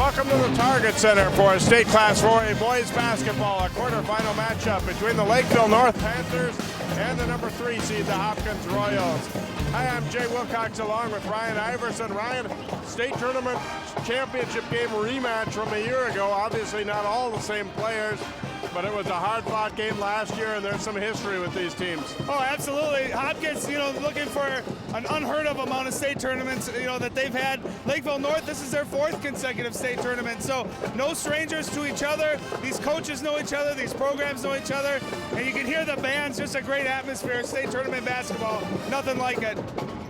Welcome to the Target Center for State Class 4A boys basketball, a quarterfinal matchup between the Lakeville North Panthers and the number 3 seed, the Hopkins Royals. Hi, I'm Jay Wilcox along with Ryan Iverson. Ryan, state tournament championship game rematch from a year ago. Obviously not all the same players, but it was a hard-fought game last year, and there's some history with these teams. Oh, absolutely. Hopkins, looking for an unheard of amount of state tournaments, that they've had. Lakeville North, this is their 4th consecutive state tournament, so no strangers to each other. These coaches know each other, these programs know each other, and you can hear the bands, just a great atmosphere. State tournament basketball, nothing like it.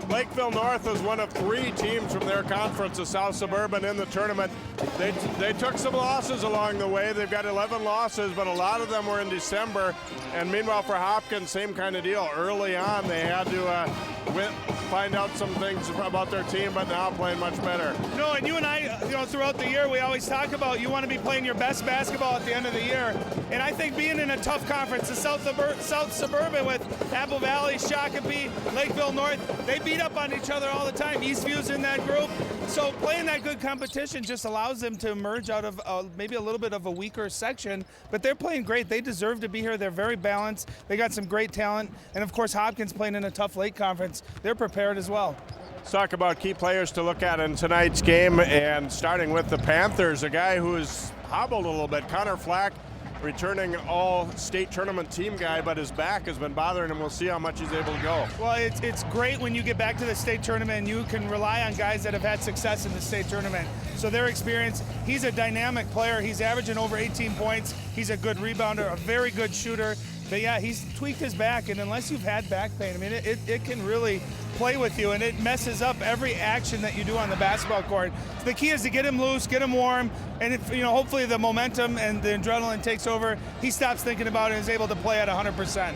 Lakeville North is one of 3 teams from their conference, the South Suburban, in the tournament. They took some losses along the way. They've got 11 losses, but a lot of them were in December. And meanwhile, for Hopkins, same kind of deal. Early on, they had to find out some things about their team, but now playing much better. No, and you and I, throughout the year, we always talk about you want to be playing your best basketball at the end of the year. And I think being in a tough conference, the South Suburban with Apple Valley, Shakopee, Lakeville North, they beat up on each other all the time. Eastview's in that group. So playing that good competition just allows them to emerge out of maybe a little bit of a weaker section, but they're playing great. They deserve to be here. They're very balanced. They got some great talent. And of course, Hopkins playing in a tough Lake Conference. They're prepared as well. Let's talk about key players to look at in tonight's game, and starting with the Panthers, a guy who's hobbled a little bit, Connor Flack, returning all-state tournament team guy, but his back has been bothering him. We'll see how much he's able to go. Well, it's great when you get back to the state tournament and you can rely on guys that have had success in the state tournament. So their experience, he's a dynamic player. He's averaging over 18 points. He's a good rebounder, a very good shooter. But yeah, he's tweaked his back, and unless you've had back pain, I mean, it can really play with you, and it messes up every action that you do on the basketball court. So the key is to get him loose, get him warm, and hopefully the momentum and the adrenaline takes over. He stops thinking about it and is able to play at 100%.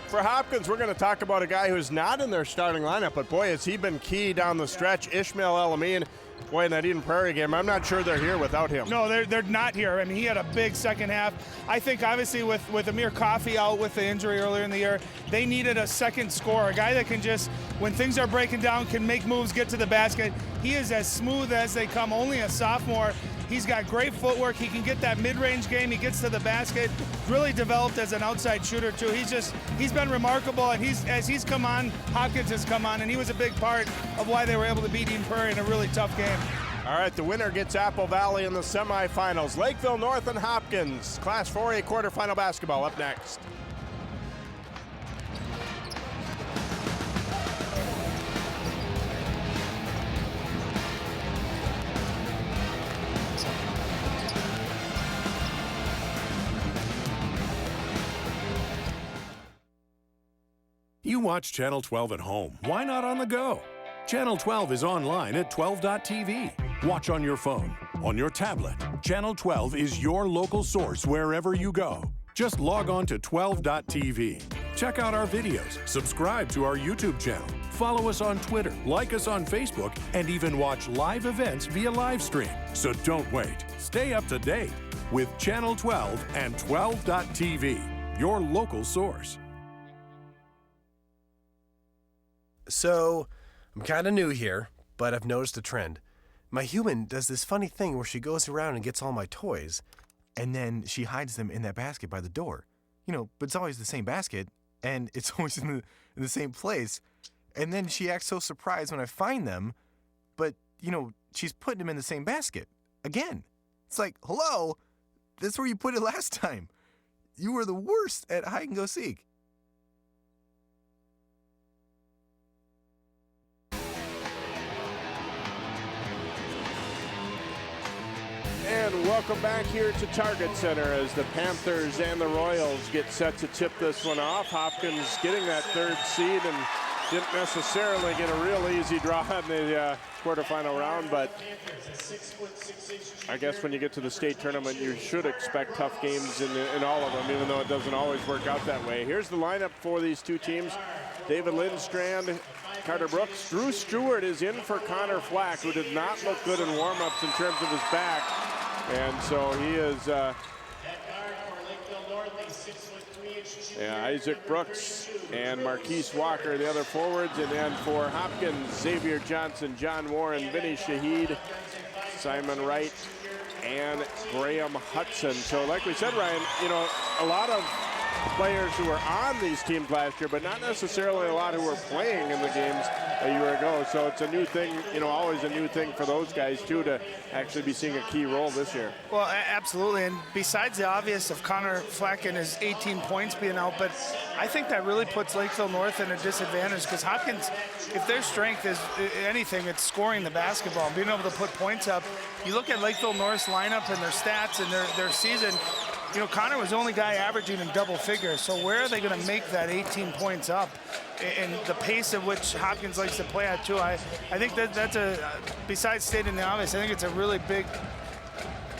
For Hopkins, we're going to talk about a guy who's not in their starting lineup, but boy, has he been key down the stretch. Ishmael El-Amin. Boy, in that Eden Prairie game, I'm not sure they're here without him. No, they're not here. I mean, he had a big second half. I think, obviously, with Amir Coffey out with the injury earlier in the year, they needed a second scorer, a guy that can just, when things are breaking down, can make moves, get to the basket. He is as smooth as they come, only a sophomore. He's got great footwork. He can get that mid-range game. He gets to the basket. Really developed as an outside shooter, too. He's been remarkable, and as he's come on, Hopkins has come on, and he was a big part of why they were able to beat Eden Prairie in a really tough game. All right, the winner gets Apple Valley in the semifinals. Lakeville North and Hopkins. Class 4A quarterfinal basketball up next. You watch Channel 12 at home. Why not on the go? Channel 12 is online at 12.tv. Watch on your phone, on your tablet. Channel 12 is your local source wherever you go. Just log on to 12.tv. Check out our videos, subscribe to our YouTube channel, follow us on Twitter, like us on Facebook, and even watch live events via live stream. So don't wait. Stay up to date with Channel 12 and 12.tv, your local source. So, I'm kind of new here, but I've noticed a trend. My human does this funny thing where she goes around and gets all my toys, and then she hides them in that basket by the door. But it's always the same basket, and it's always in the same place. And then she acts so surprised when I find them, but, she's putting them in the same basket. Again. It's like, hello, that's where you put it last time. You were the worst at hide and go seek. And welcome back here to Target Center as the Panthers and the Royals get set to tip this one off. Hopkins getting that 3rd seed and didn't necessarily get a real easy draw in the quarterfinal round, but I guess when you get to the state tournament, you should expect tough games in all of them, even though it doesn't always work out that way. Here's the lineup for these two teams. David Lindstrand, Carter Brooks. Drew Stewart is in for Connor Flack, who did not look good in warm-ups in terms of his back. And so he is Isaac Brooks and Marquise Walker, the other forwards. And then for Hopkins, Xavier Johnson, John Warren, Vinny Shahid, Simon Wright, and Graham Hudson. So like we said, Ryan, you know, a lot of players who were on these teams last year, but not necessarily a lot who were playing in the games a year ago. So it's a new thing, you know, always a new thing for those guys too, to actually be seeing a key role this year. Well, absolutely. And besides the obvious of Connor Fleck and his 18 points being out, but I think that really puts Lakeville North in a disadvantage, because Hopkins, if their strength is anything, it's scoring the basketball and being able to put points up. You look at Lakeville North's lineup and their stats and their season, you know, Connor was the only guy averaging in double figures. So where are they going to make that 18 points up? And the pace at which Hopkins likes to play at, too, I think that's besides stating the obvious, I think it's a really big,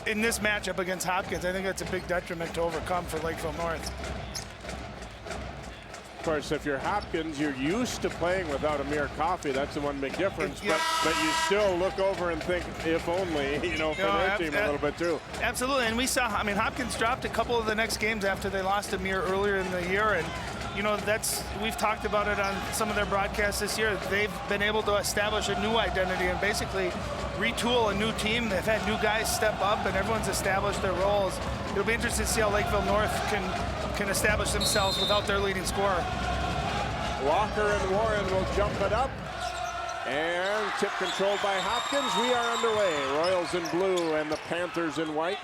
in this matchup against Hopkins, I think that's a big detriment to overcome for Lakeville North. Of course, if you're Hopkins, you're used to playing without Amir Coffey. That's the one big difference. Yeah. But you still look over and think, if only, you know, for their team a little bit too. Absolutely, and we saw, I mean, Hopkins dropped a couple of the next games after they lost Amir earlier in the year, and you know, we've talked about it on some of their broadcasts this year. They've been able to establish a new identity and basically retool a new team. They've had new guys step up, and everyone's established their roles. It'll be interesting to see how Lakeville North can establish themselves without their leading scorer. Walker and Warren will jump it up. And tip controlled by Hopkins. We are underway. Royals in blue and the Panthers in white.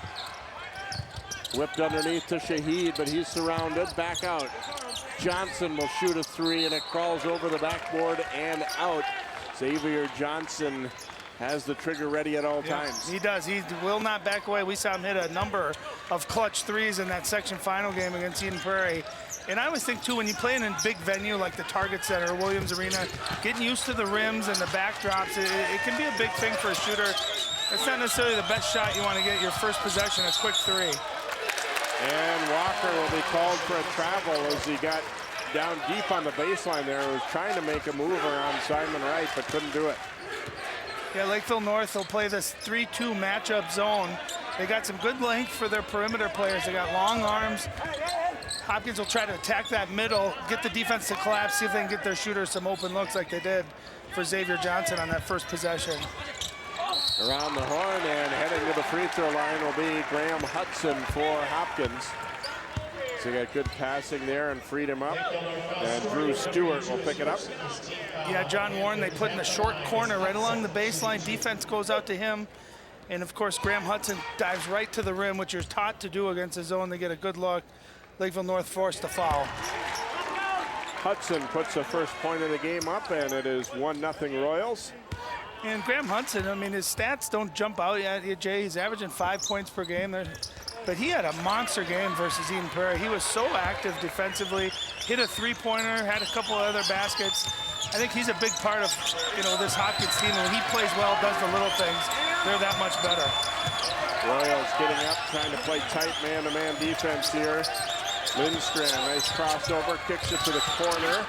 Whipped underneath to Shaheed, but he's surrounded. Back out. Johnson will shoot a three, and it crawls over the backboard and out. Xavier Johnson has the trigger ready at all times. He does. He will not back away. We saw him hit a number of clutch threes in that section final game against Eden Prairie. And I always think, too, when you play in a big venue like the Target Center or Williams Arena, getting used to the rims and the backdrops, it can be a big thing for a shooter. It's not necessarily the best shot you want to get your first possession, a quick three. And Walker will be called for a travel as he got down deep on the baseline there. He was trying to make a move around Simon Wright, but couldn't do it. Yeah, Lakeville North will play this 3-2 matchup zone. They got some good length for their perimeter players. They got long arms. Hopkins will try to attack that middle, get the defense to collapse, see if they can get their shooters some open looks like they did for Xavier Johnson on that first possession. Around the horn and heading to the free throw line will be Graham Hudson for Hopkins. So he got good passing there and freed him up. And Drew Stewart will pick it up. Yeah, John Warren, they put in the short corner right along the baseline. Defense goes out to him. And, of course, Graham Hudson dives right to the rim, which you're taught to do against a zone. They get a good look. Lakeville North forced to foul. Hudson puts the first point of the game up, and it is 1-0 Royals. And Graham Hudson, I mean, his stats don't jump out yet, Jay. He's averaging 5 points per game. But he had a monster game versus Eden Prairie. He was so active defensively, hit a three-pointer, had a couple of other baskets. I think he's a big part of, you know, this Hopkins team. When he plays well, does the little things, they're that much better. Royals getting up, trying to play tight man-to-man defense here. Lindstrand, nice crossover, kicks it to the corner.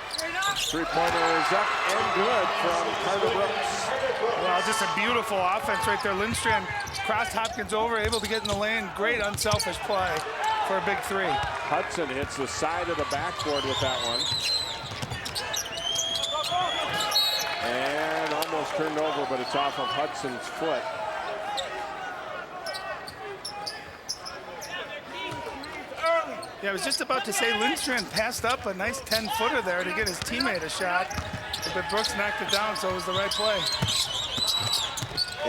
Three-pointer is up and good from Carter Brooks. Well, just a beautiful offense right there. Lindstrand crossed Hopkins over, able to get in the lane. Great unselfish play for a big three. Hudson hits the side of the backboard with that one. And almost turned over, but it's off of Hudson's foot. Yeah, I was just about to say Lindstrand passed up a nice 10-footer there to get his teammate a shot, but Brooks knocked it down, so it was the right play.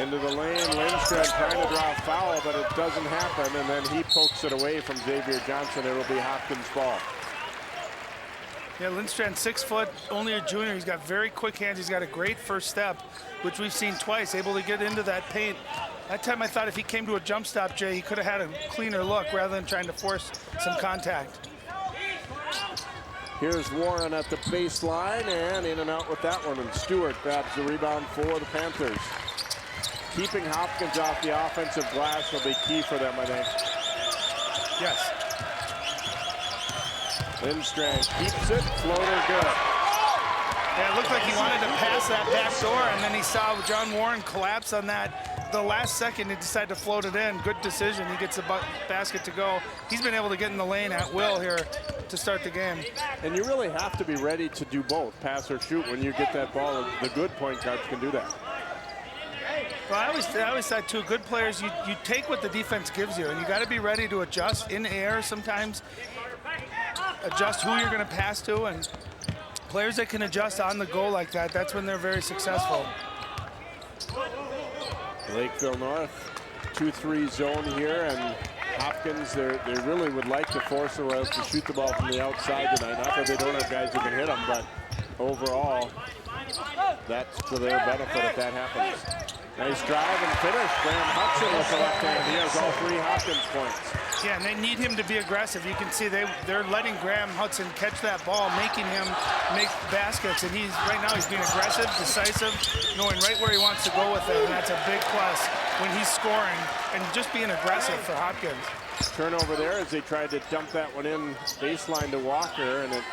Into the lane, Lindstrand trying to draw a foul, but it doesn't happen, and then he pokes it away from Xavier Johnson. It'll be Hopkins' ball. Yeah, Lindstrand, 6 foot, only a junior. He's got very quick hands. He's got a great first step, which we've seen twice, able to get into that paint. That time I thought if he came to a jump stop, Jay, he could have had a cleaner look rather than trying to force some contact. Here's Warren at the baseline and in and out with that one. And Stewart grabs the rebound for the Panthers. Keeping Hopkins off the offensive glass will be key for them, I think. Yes. Lindstrand keeps it, floater good. Yeah, it looked like he wanted to pass that back door, and then he saw John Warren collapse on that. The last second, he decided to float it in. Good decision. He gets a basket to go. He's been able to get in the lane at will here to start the game. And you really have to be ready to do both, pass or shoot, when you get that ball. The good point guards can do that. Well, I always thought too, good players, you take what the defense gives you, and you got to be ready to adjust in air sometimes, adjust who you're going to pass to, and players that can adjust on the go like that, that's when they're very successful. Lakeville North, 2-3 zone here, and Hopkins, they really would like to force the Royals to shoot the ball from the outside tonight. Not that they don't have guys who can hit them, but overall, that's to their benefit if that happens. Nice drive and finish. Graham Hudson with the left hand. He has all 3 Hopkins points. Yeah, and they need him to be aggressive. You can see they're letting Graham Hudson catch that ball, making him make baskets. And right now he's being aggressive, decisive, knowing right where he wants to go with it. And that's a big plus when he's scoring and just being aggressive for Hopkins. Turnover there as they tried to dump that one in baseline to Walker, and it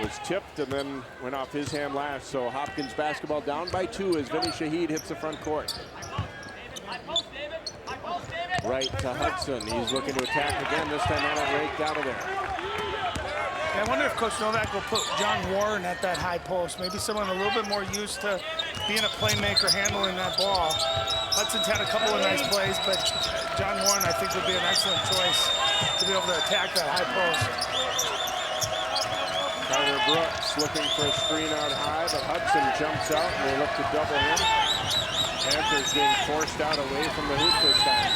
was tipped and then went off his hand last. So Hopkins basketball down by 2 as Vinny Shaheed hits the front court. Right to Hudson. He's looking to attack again. This time on it raked out of there. I wonder if Coach Novak will put John Warren at that high post. Maybe someone a little bit more used to being a playmaker handling that ball. Hudson's had a couple of nice plays, but John Warren I think would be an excellent choice to be able to attack that high post. Carter Brooks looking for a screen out high, but Hudson jumps out and they look to double him. Panthers being forced out away from the hoop this time.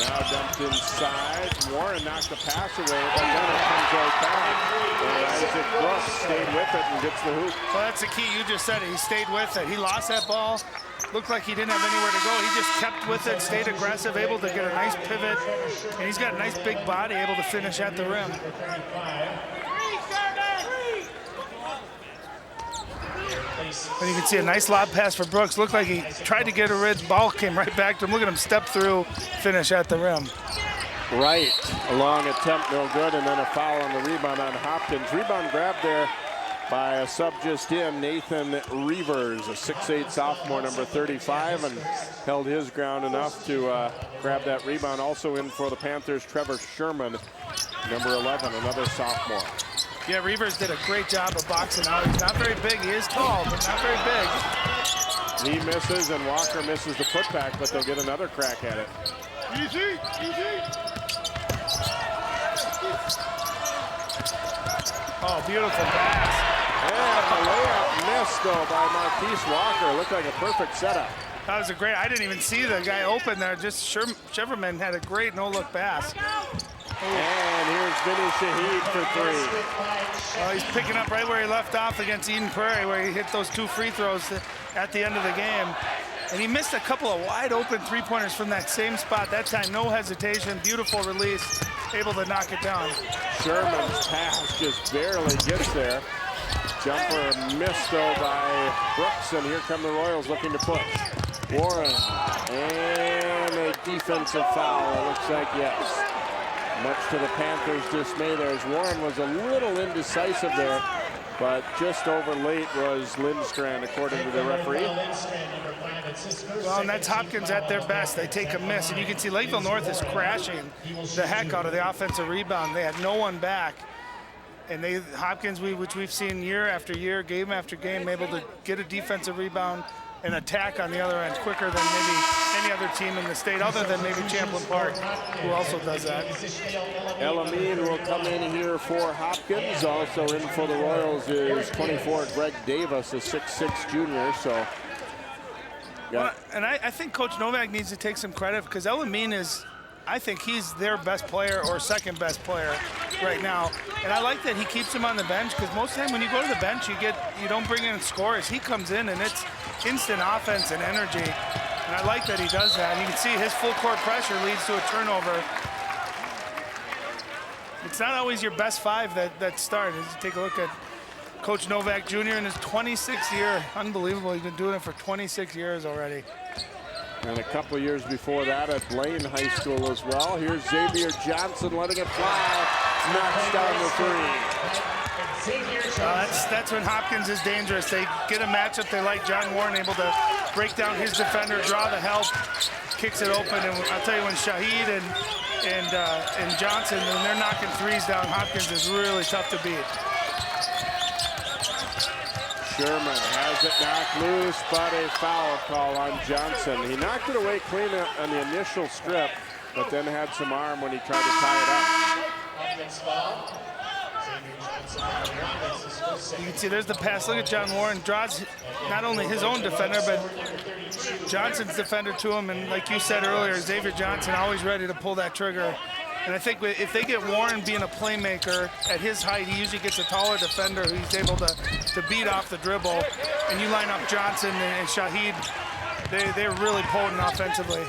Now dumped inside. Warren knocked the pass away, but then it comes right back. And Isaac Brooks stayed with it and gets the hoop. Well, that's the key. You just said it. He stayed with it. He lost that ball. Looked like he didn't have anywhere to go. He just kept with it, stayed aggressive, able to get a nice pivot. And he's got a nice big body, able to finish at the rim. And you can see a nice lob pass for Brooks. Looked like he tried to get a red ball, came right back to him. Look at him step through, finish at the rim. Right, a long attempt, no good, and then a foul on the rebound on Hopkins. Rebound grab there by a sub just in, Nathan Reavers, a 6'8 sophomore, number 35, and held his ground enough to grab that rebound. Also in for the Panthers, Trevor Sherman, number 11, another sophomore. Yeah, Reavers did a great job of boxing out. He's not very big. He is tall, but not very big. He misses, and Walker misses the putback, but they'll get another crack at it. Easy. Oh, beautiful pass. And the layup missed, though, by Marquise Walker. Looked like a perfect setup. That was a great, I didn't even see the guy open there. Just Shiverman had a great no-look pass. And here's Vinny Shaheed for 3. Well, he's picking up right where he left off against Eden Prairie, where he hit those 2 free throws at the end of the game. And he missed a couple of wide open 3-pointers from that same spot. That time, no hesitation, beautiful release, able to knock it down. Sherman's pass just barely gets there. Jumper missed, though, by Brooks, and here come the Royals looking to push. Warren, and a defensive foul, it looks like, yes. Much to the Panthers' dismay there, as Warren was a little indecisive there, but just over late was Lindstrand, according to the referee. Well, and that's Hopkins at their best. They take a miss, and you can see Lakeville North is crashing the heck out of the offensive rebound. They had no one back, and Hopkins, which we've seen year after year, game after game, able to get a defensive rebound and attack on the other end quicker than maybe any other team in the state, other than maybe Champlain Park, who also does that. Elamine will come in here for Hopkins. Also in for the Royals is 24, Greg Davis, a 6'6 junior. So, yeah. Well, and I think Coach Novak needs to take some credit, because Elamine is, I think he's their best player or second best player right now. And I like that he keeps him on the bench, because most of the time when you go to the bench, you don't bring in scores. He comes in and it's instant offense and energy. And I like that he does that. And you can see his full court pressure leads to a turnover. It's not always your best 5 that start. As you take a look at Coach Novak Jr. in his 26th year. Unbelievable. He's been doing it for 26 years already. And a couple of years before that at Blaine High School as well. Here's Xavier Johnson letting it fly. Knocks down the 3. That's when Hopkins is dangerous. They get a matchup they like. John Warren able to break down his defender, draw the help, kicks it open. And I'll tell you, when Shaheed and Johnson, when they're knocking 3s down, Hopkins is really tough to beat. Sherman has it knocked loose, but a foul call on Johnson. He knocked it away clean on the initial strip, but then had some arm when he tried to tie it up. You can see there's the pass. Look at John Warren. Draws not only his own defender, but Johnson's defender to him. And like you said earlier, Xavier Johnson always ready to pull that trigger. And I think if they get Warren being a playmaker at his height, he usually gets a taller defender who he's able to beat off the dribble. And you line up Johnson and Shaheed, they're really potent offensively.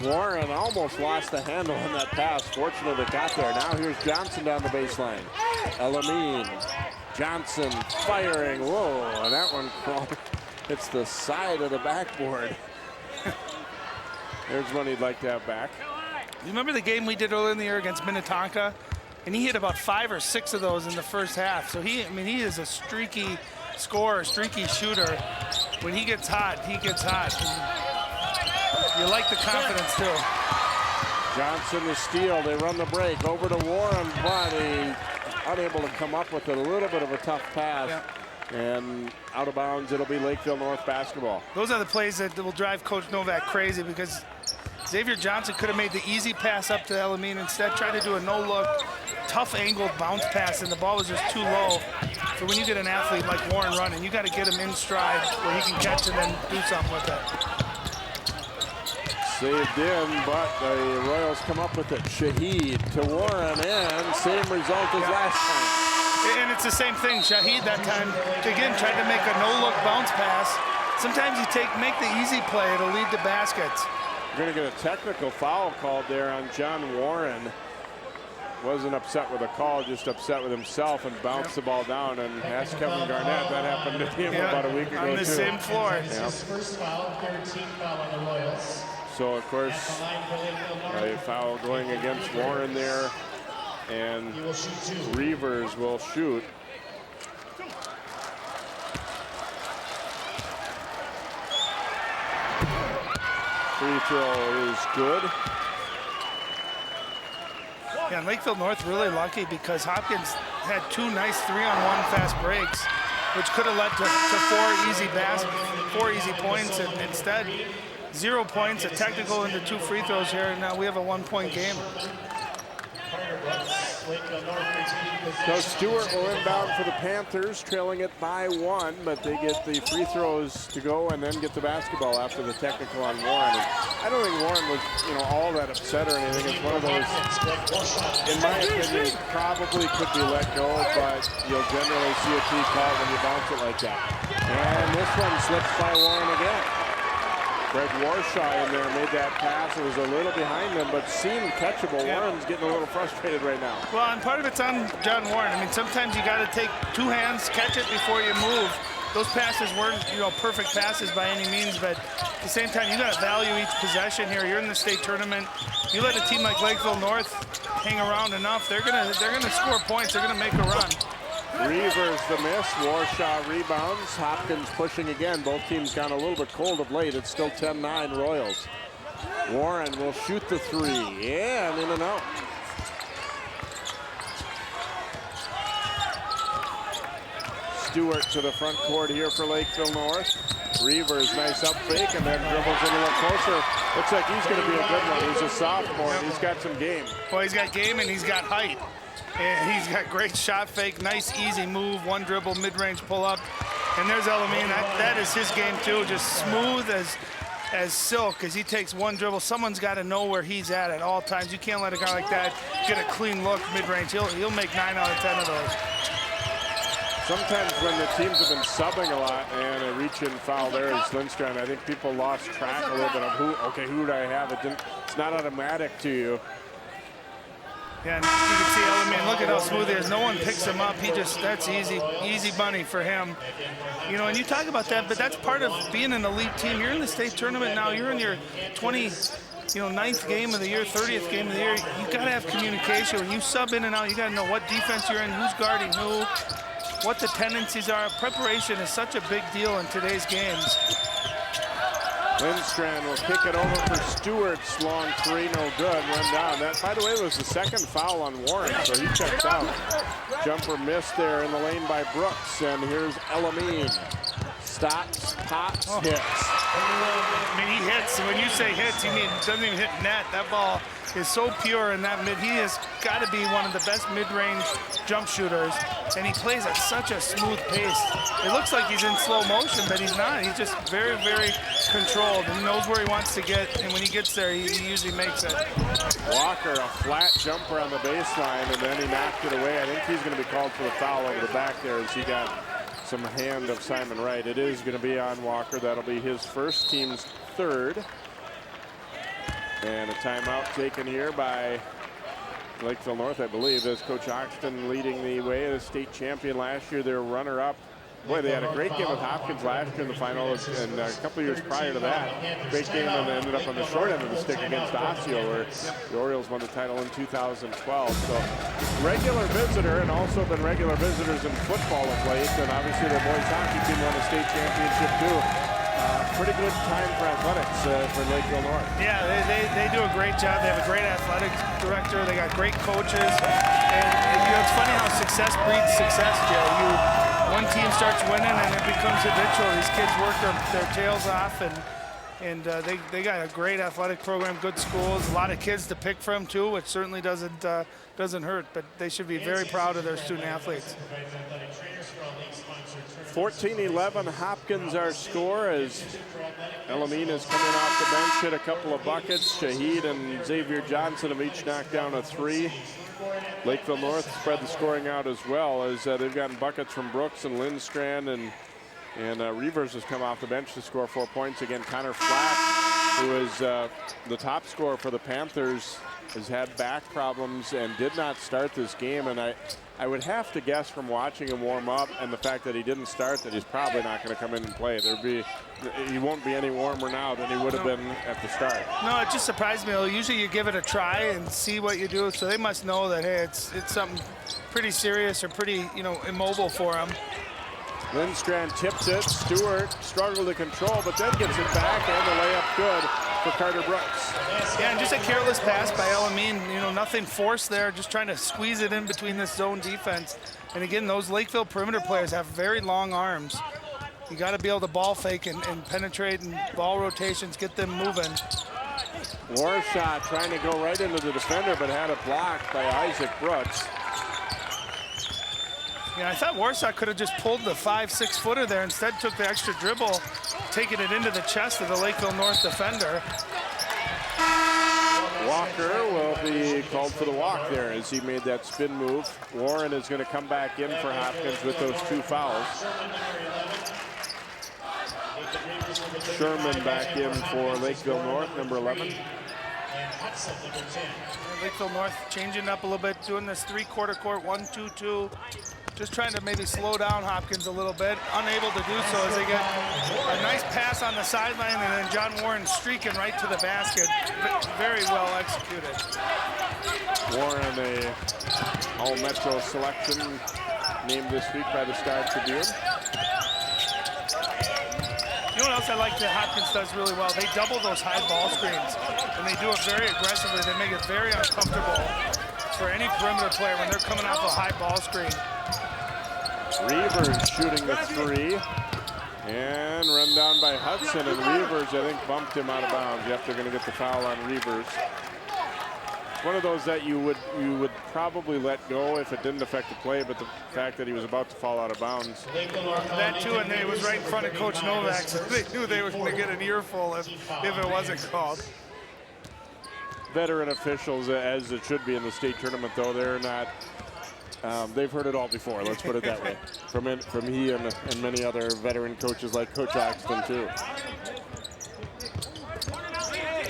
Warren almost lost the handle on that pass. Fortunately, it got there. Now here's Johnson down the baseline. Elamine. Johnson firing. Whoa, and that one hits the side of the backboard. There's one he'd like to have back. You remember the game we did earlier in the year against Minnetonka? And he hit about 5 or 6 of those in the first half. So he is a streaky scorer, streaky shooter. When he gets hot, he gets hot. And you like the confidence too. Johnson the steal. They run the break over to Warren, but he unable to come up with it. A little bit of a tough pass. Yeah. And out of bounds, it'll be Lakeville North basketball. Those are the plays that will drive Coach Novak crazy, because Xavier Johnson could have made the easy pass up to Elamine. Instead, tried to do a no-look, tough angled bounce pass, and the ball was just too low. So when you get an athlete like Warren running, you got to get him in stride where he can catch and then do something with it. Saved in, but the Royals come up with it. Shaheed to Warren, and same result as last time. And it's the same thing. Shaheed that time, again, tried to make a no-look bounce pass. Sometimes you make the easy play, it'll lead to baskets. We're going to get a technical foul called there on John Warren. Wasn't upset with the call, just upset with himself, and bounced the ball down. And ask Kevin Garnett, that happened to him about a week ago on the same floor. His first foul, 13th foul on the Royals. So of course, a foul going against Warren there, and Reavers will shoot. Free throw is good. Yeah, and Lakeville North really lucky because Hopkins had 2 nice 3-on-1 fast breaks, which could have led to 4 easy points, and instead 0 points, a technical into 2 free throws here, and now we have a 1-point game. So Stewart will inbound for the Panthers, trailing it by 1, but they get the free throws to go and then get the basketball after the technical on Warren. And I don't think Warren was, all that upset or anything. It's one of those, in my opinion, probably could be let go, but you'll generally see a T call when you bounce it like that. And this one slips by Warren again. Greg Warshaw in there made that pass. It was a little behind him, but seemed catchable. Yeah. Warren's getting a little frustrated right now. Well, and part of it's on John Warren. I mean, sometimes you got to take 2 hands, catch it before you move. Those passes weren't, perfect passes by any means, but at the same time, you got to value each possession here. You're in the state tournament. You let a team like Lakeville North hang around enough, they're gonna score points. They're gonna make a run. Reavers the miss. Warshaw rebounds. Hopkins pushing again. Both teams gone a little bit cold of late. It's still 10-9 Royals. Warren will shoot the 3. Yeah, and in and out. Stewart to the front court here for Lakeville North. Reavers, nice up fake, and then dribbles in a little closer. Looks like he's going to be a good one. He's a sophomore, and he's got some game. Well, he's got game, and he's got height. And he's got great shot fake, nice easy move, 1 dribble, mid-range pull-up. And there's Elamine. That is his game, too, just smooth as silk as he takes 1 dribble. Someone's got to know where he's at all times. You can't let a guy like that get a clean look mid-range. He'll make 9 out of 10 of those. Sometimes when the teams have been subbing a lot and a reach-in foul there is Lindstrom, I think people lost track a little bit of who do I have? It's not automatic to you. Yeah, and you can see Elamine, look at how smooth he is. No one picks him up. That's easy money for him. And you talk about that, but that's part of being an elite team. You're in the state tournament now. You're in your 9th game of the year, 30th game of the year. You got to have communication. When you sub in and out, you got to know what defense you're in, who's guarding who, what the tendencies are. Preparation is such a big deal in today's games. Lindstrand will kick it over for Stewart's long three, no good, run down. That, by the way, was the second foul on Warren, so he checks out. Jumper missed there in the lane by Brooks, and here's Elamine. Stops, pops, hits. I mean, he hits. When you say hits, you mean doesn't even hit net. That ball is so pure in that mid. He has got to be one of the best mid-range jump shooters, and he plays at such a smooth pace. It looks like he's in slow motion, but he's not. He's just very, very controlled. He knows where he wants to get, and when he gets there, he usually makes it. Walker, a flat jumper on the baseline, and then he knocked it away. I think he's going to be called for the foul over the back there as he got some hand of Simon Wright. It is going to be on Walker. That'll be his first, team's third. And a timeout taken here by Lakeville North, I believe, as Coach Oxton leading the way. The state champion last year, their runner-up. Boy, they had a great game with Hopkins last year in the final, and a couple of years prior to that. Great game, and ended up on the short end of the stick against Osseo, where the Orioles won the title in 2012. So, regular visitor, and also been regular visitors in football of late, and obviously their boys hockey team won a state championship too. Pretty good time for athletics for Lakeville North. Yeah, they do a great job. They have a great athletics director. They got great coaches. And you know, it's funny how success breeds success, Joe. One team starts winning and it becomes habitual. These kids work their tails off, and they got a great athletic program, good schools, a lot of kids to pick from too, which certainly doesn't hurt. But they should be very proud of their student athletes. 14-11, Hopkins our score as Elamine is coming off the bench, hit a couple of buckets. Shahid and Xavier Johnson have each knocked down a three. Lakeville North spread the scoring out as well, as they've gotten buckets from Brooks and Lindstrand, and Reavers has come off the bench to score 4 points. Again, Connor Flack, who is the top scorer for the Panthers, has had back problems and did not start this game, and I would have to guess from watching him warm up and the fact that he didn't start that he's probably not going to come in and play. He won't be any warmer now than he would have been at the start. No, it just surprised me. Usually you give it a try and see what you do, so they must know that, hey, it's something pretty serious or pretty, immobile for him. Lindstrand tips it. Stewart struggled to control, but then gets it back, and the layup good for Carter Brooks. Yeah, and just a careless pass by Elamine. Nothing forced there, just trying to squeeze it in between this zone defense. And again, those Lakeville perimeter players have very long arms. You got to be able to ball fake and penetrate and ball rotations, get them moving. Warshaw trying to go right into the defender, but had it blocked by Isaac Brooks. Yeah, I thought Warsaw could have just pulled the 5-6 footer there. Instead took the extra dribble, taking it into the chest of the Lakeville North defender. Walker will be called for the walk there as he made that spin move. Warren is going to come back in for Hopkins with those two fouls. Sherman back in for Lakeville North, number 11. Lakeville North changing up a little bit, doing this three-quarter court 1-2-2. Just trying to maybe slow down Hopkins a little bit. Unable to do so as they get a nice pass on the sideline, and then John Warren streaking right to the basket. Very well executed. Warren, a All-Metro selection named this week by the Star Tribune. You know what else I like that Hopkins does really well? They double those high ball screens, and they do it very aggressively. They make it very uncomfortable for any perimeter player when they're coming off a high ball screen. Reavers shooting the three, and run down by Hudson, and Reavers, I think, bumped him out of bounds. Yep, they're going to get the foul on Reavers. One of those that you would probably let go if it didn't affect the play, but the fact that he was about to fall out of bounds. That too, and it was right in front of Coach Novak, so they knew they were going to get an earful if it wasn't called. Veteran officials, as it should be in the state tournament, though, they're not. They've heard it all before, let's put it that way, from he and many other veteran coaches like Coach Oxton, too.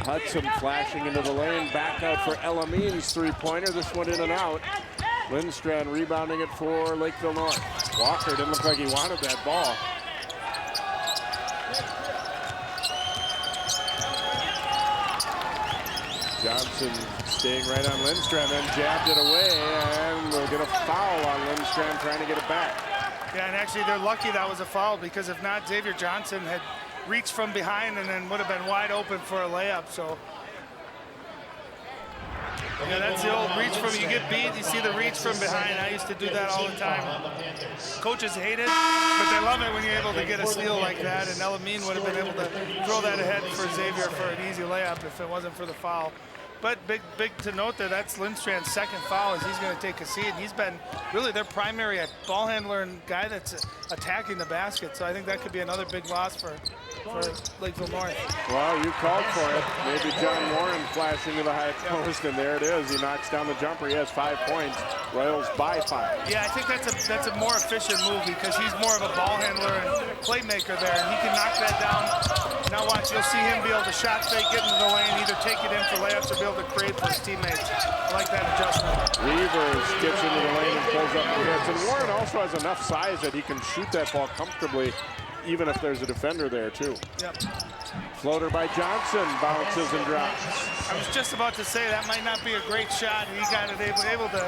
Hudson flashing into the lane, back out for Elamine's three-pointer. This one in and out. Lindstrand rebounding it for Lakeville North. Walker didn't look like he wanted that ball. Johnson staying right on Lindstrand, then jabbed it away, and they'll get a foul on Lindstrand trying to get it back. Yeah, and actually they're lucky that was a foul, because if not, Xavier Johnson had reached from behind and then would have been wide open for a layup. So yeah, that's the old reach from, you get beat, you see the reach from behind. I used to do that all the time. Coaches hate it, but they love it when you're able to get a steal like that. And Elamine would have been able to throw that ahead for Xavier for an easy layup if it wasn't for the foul. But big to note there, that's Lindstrand's second foul as he's going to take a seat. He's been really their primary ball handler and guy that's attacking the basket. So I think that could be another big loss for Lakeville North. Well, you called for it. Maybe John Warren flashing to the high post, and there it is. He knocks down the jumper. He has 5 points. Royals by 5. Yeah, I think that's a more efficient move because he's more of a ball handler and playmaker there, and he can knock that down. Now watch, you'll see him be able to shot fake, get into the lane, either take it in for layups or be able to create for his teammates. I like that adjustment. Reavers gets into the lane and pulls up the hits. And Warren also has enough size that he can shoot that ball comfortably, even if there's a defender there too. Yep. Floater by Johnson, bounces and drops. I was just about to say that might not be a great shot. He got it able to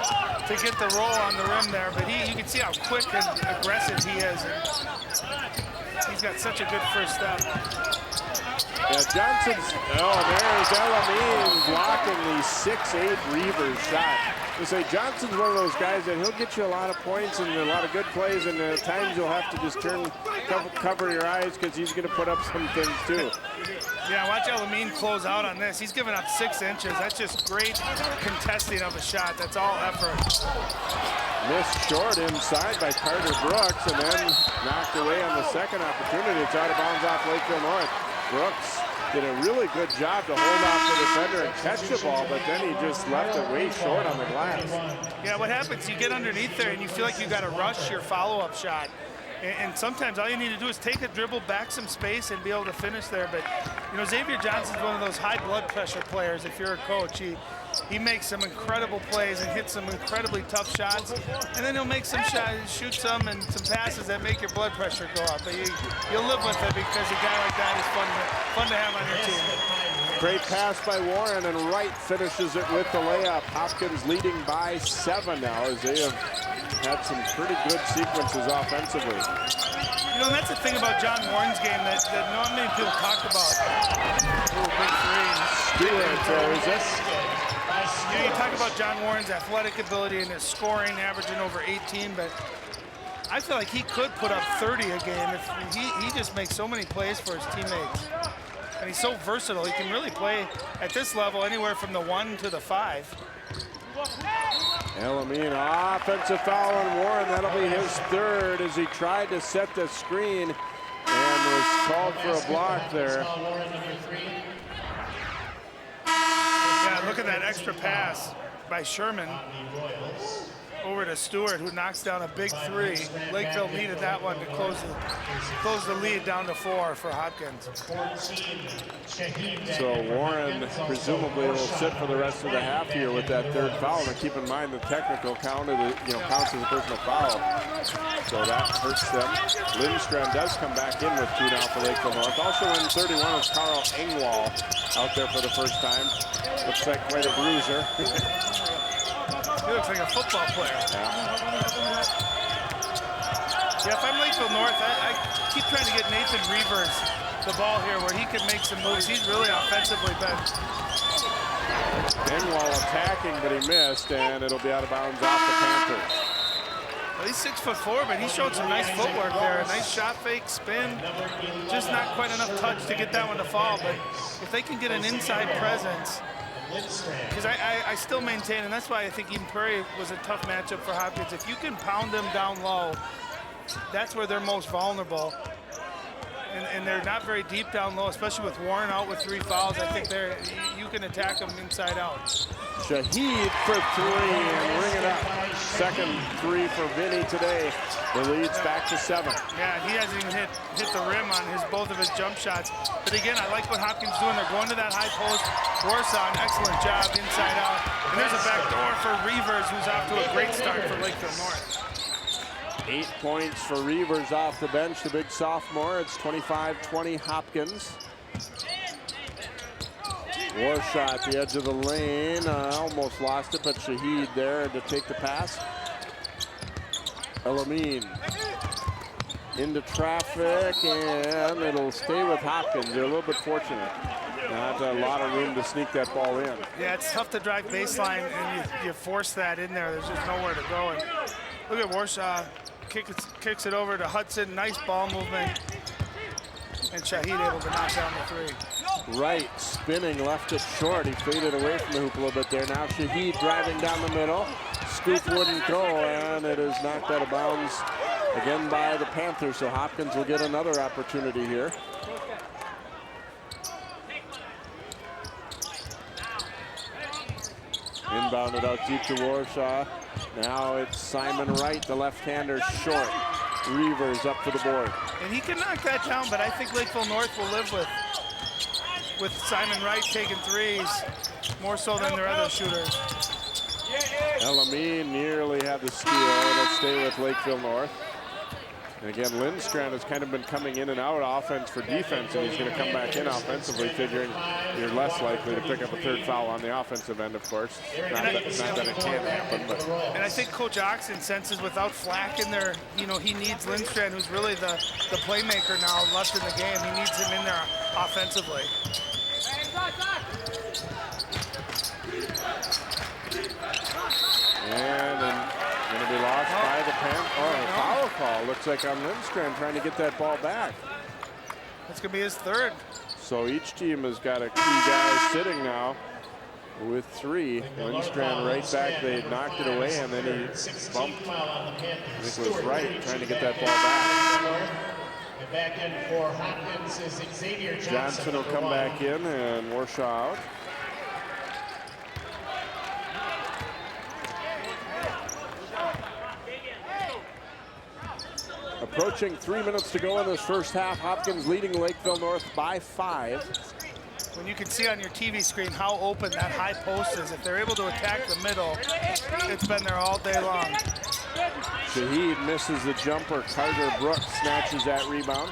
get the roll on the rim there, but you can see how quick and aggressive he is. And he's got such a good first step. Yeah, Johnson's, there's Elamine blocking the 6'8" Reavers shot. To say Johnson's one of those guys that he'll get you a lot of points and a lot of good plays, and at times you'll have to just cover your eyes because he's going to put up some things too. Yeah, watch Elamine close out on this. He's giving up 6 inches. That's just great contesting of a shot. That's all effort. Missed short inside by Carter Brooks, and then knocked away on the second opportunity. It's out of bounds off Lakeville North. Brooks did a really good job to hold off the defender and catch the ball, but then he just left it way short on the glass. Yeah, what happens, you get underneath there and you feel like you got to rush your follow-up shot. And sometimes all you need to do is take a dribble, back some space, and be able to finish there. But, you know, Xavier Johnson's one of those high blood pressure players. If you're a coach, he makes some incredible plays and hits some incredibly tough shots. And then he'll make some shots, shoot some, and some passes that make your blood pressure go up. But you'll live with it because a guy like that is fun to have on your team. Great pass by Warren, and Wright finishes it with the layup. Hopkins leading by 7 now as they have had some pretty good sequences offensively. You know, and that's the thing about John Warren's game that not many people talk about. Ooh, big three. Stewart throws it. You know, you talk about John Warren's athletic ability and his scoring, averaging over 18, but I feel like he could put up 30 a game if he just makes so many plays for his teammates. And he's so versatile. He can really play at this level anywhere from the 1 to the 5. Elamine, offensive foul on Warren. That'll be his 3rd as he tried to set the screen and was called for a block there. Yeah, look at that extra pass by Sherman over to Stewart, who knocks down a big 3. Lakeville needed that one to close the lead down to 4 for Hopkins. So Warren presumably will sit for the rest of the half here with that 3rd foul. And keep in mind the technical counts as a personal foul. So that hurts them. Lindstrand does come back in with 2 now for Lakeville North. Also in 31 is Carl Engwall out there for the first time. Looks like quite a bruiser. He looks like a football player. Yeah, if I'm Lakeville North, I keep trying to get Nathan Reavers the ball here where he can make some moves. He's really offensively been. Engwall attacking, but he missed, and it'll be out of bounds off the Panthers. Well, he's 6'4", but he showed some nice footwork there. A nice shot fake, spin. Just not quite enough touch to get that one to fall, but if they can get an inside presence, because I still maintain, and that's why I think Eden Prairie was a tough matchup for Hopkins. If you can pound them down low, that's where they're most vulnerable. And they're not very deep down low, especially with Warren out with 3 fouls. I think you can attack them inside out. Shaheed for 3 and ring it up. Second 3 for Vinny today. The lead's back to 7. Yeah, he hasn't even hit the rim on both of his jump shots. But again, I like what Hopkins doing. They're going to that high post. Warsaw, an excellent job inside out. And there's a back door for Reavers, who's off to a great start for Lakeville North. 8 points for Reavers off the bench, the big sophomore. It's 25-20 Hopkins. Warshaw at the edge of the lane. Almost lost it, but Shaheed there to take the pass. Elamine into traffic, and it'll stay with Hopkins. They're a little bit fortunate. Not a lot of room to sneak that ball in. Yeah, it's tough to drive baseline, and you force that in there. There's just nowhere to go. And look at Warshaw, kicks it over to Hudson. Nice ball movement. And Shahid able to knock down the three. Right, spinning, left it short. He faded away from the hoop a little bit there. Now Shahid driving down the middle. Scoop wouldn't go, and it is knocked out of bounds again by the Panthers. So Hopkins will get another opportunity here. Inbounded out deep to Warshaw. Now it's Simon Wright, the left-hander, short. Reavers up for the board. And he can knock that down, but I think Lakeville North will live with Simon Wright taking threes more so than their other shooters. Elamine nearly had the steal. It'll stay with Lakeville North. And again, Lindstrand has kind of been coming in and out offense for defense, and he's going to come back in offensively, figuring you're less likely to pick up a third foul on the offensive end, of course. Not that it can't happen, but. And I think Coach Oxen senses without Flack in there, you know, he needs Lindstrand, who's really the playmaker now left in the game. He needs him in there offensively. And going to be lost by the Panthers. Oh, a foul call. Looks like on Lindstrand trying to get that ball back. That's going to be his third. So each team has got a key guy sitting now with three. Lindstrand right back. They knocked it away, and then he bumped. I think it was Wright trying to get that ball back. Back in for Hopkins is Xavier Johnson. Johnson will come back in, and Warshaw out. Approaching 3 minutes to go in this first half. Hopkins leading Lakeville North by 5. When you can see on your TV screen how open that high post is, if they're able to attack the middle, it's been there all day long. Shahid misses the jumper. Carter Brooks snatches that rebound.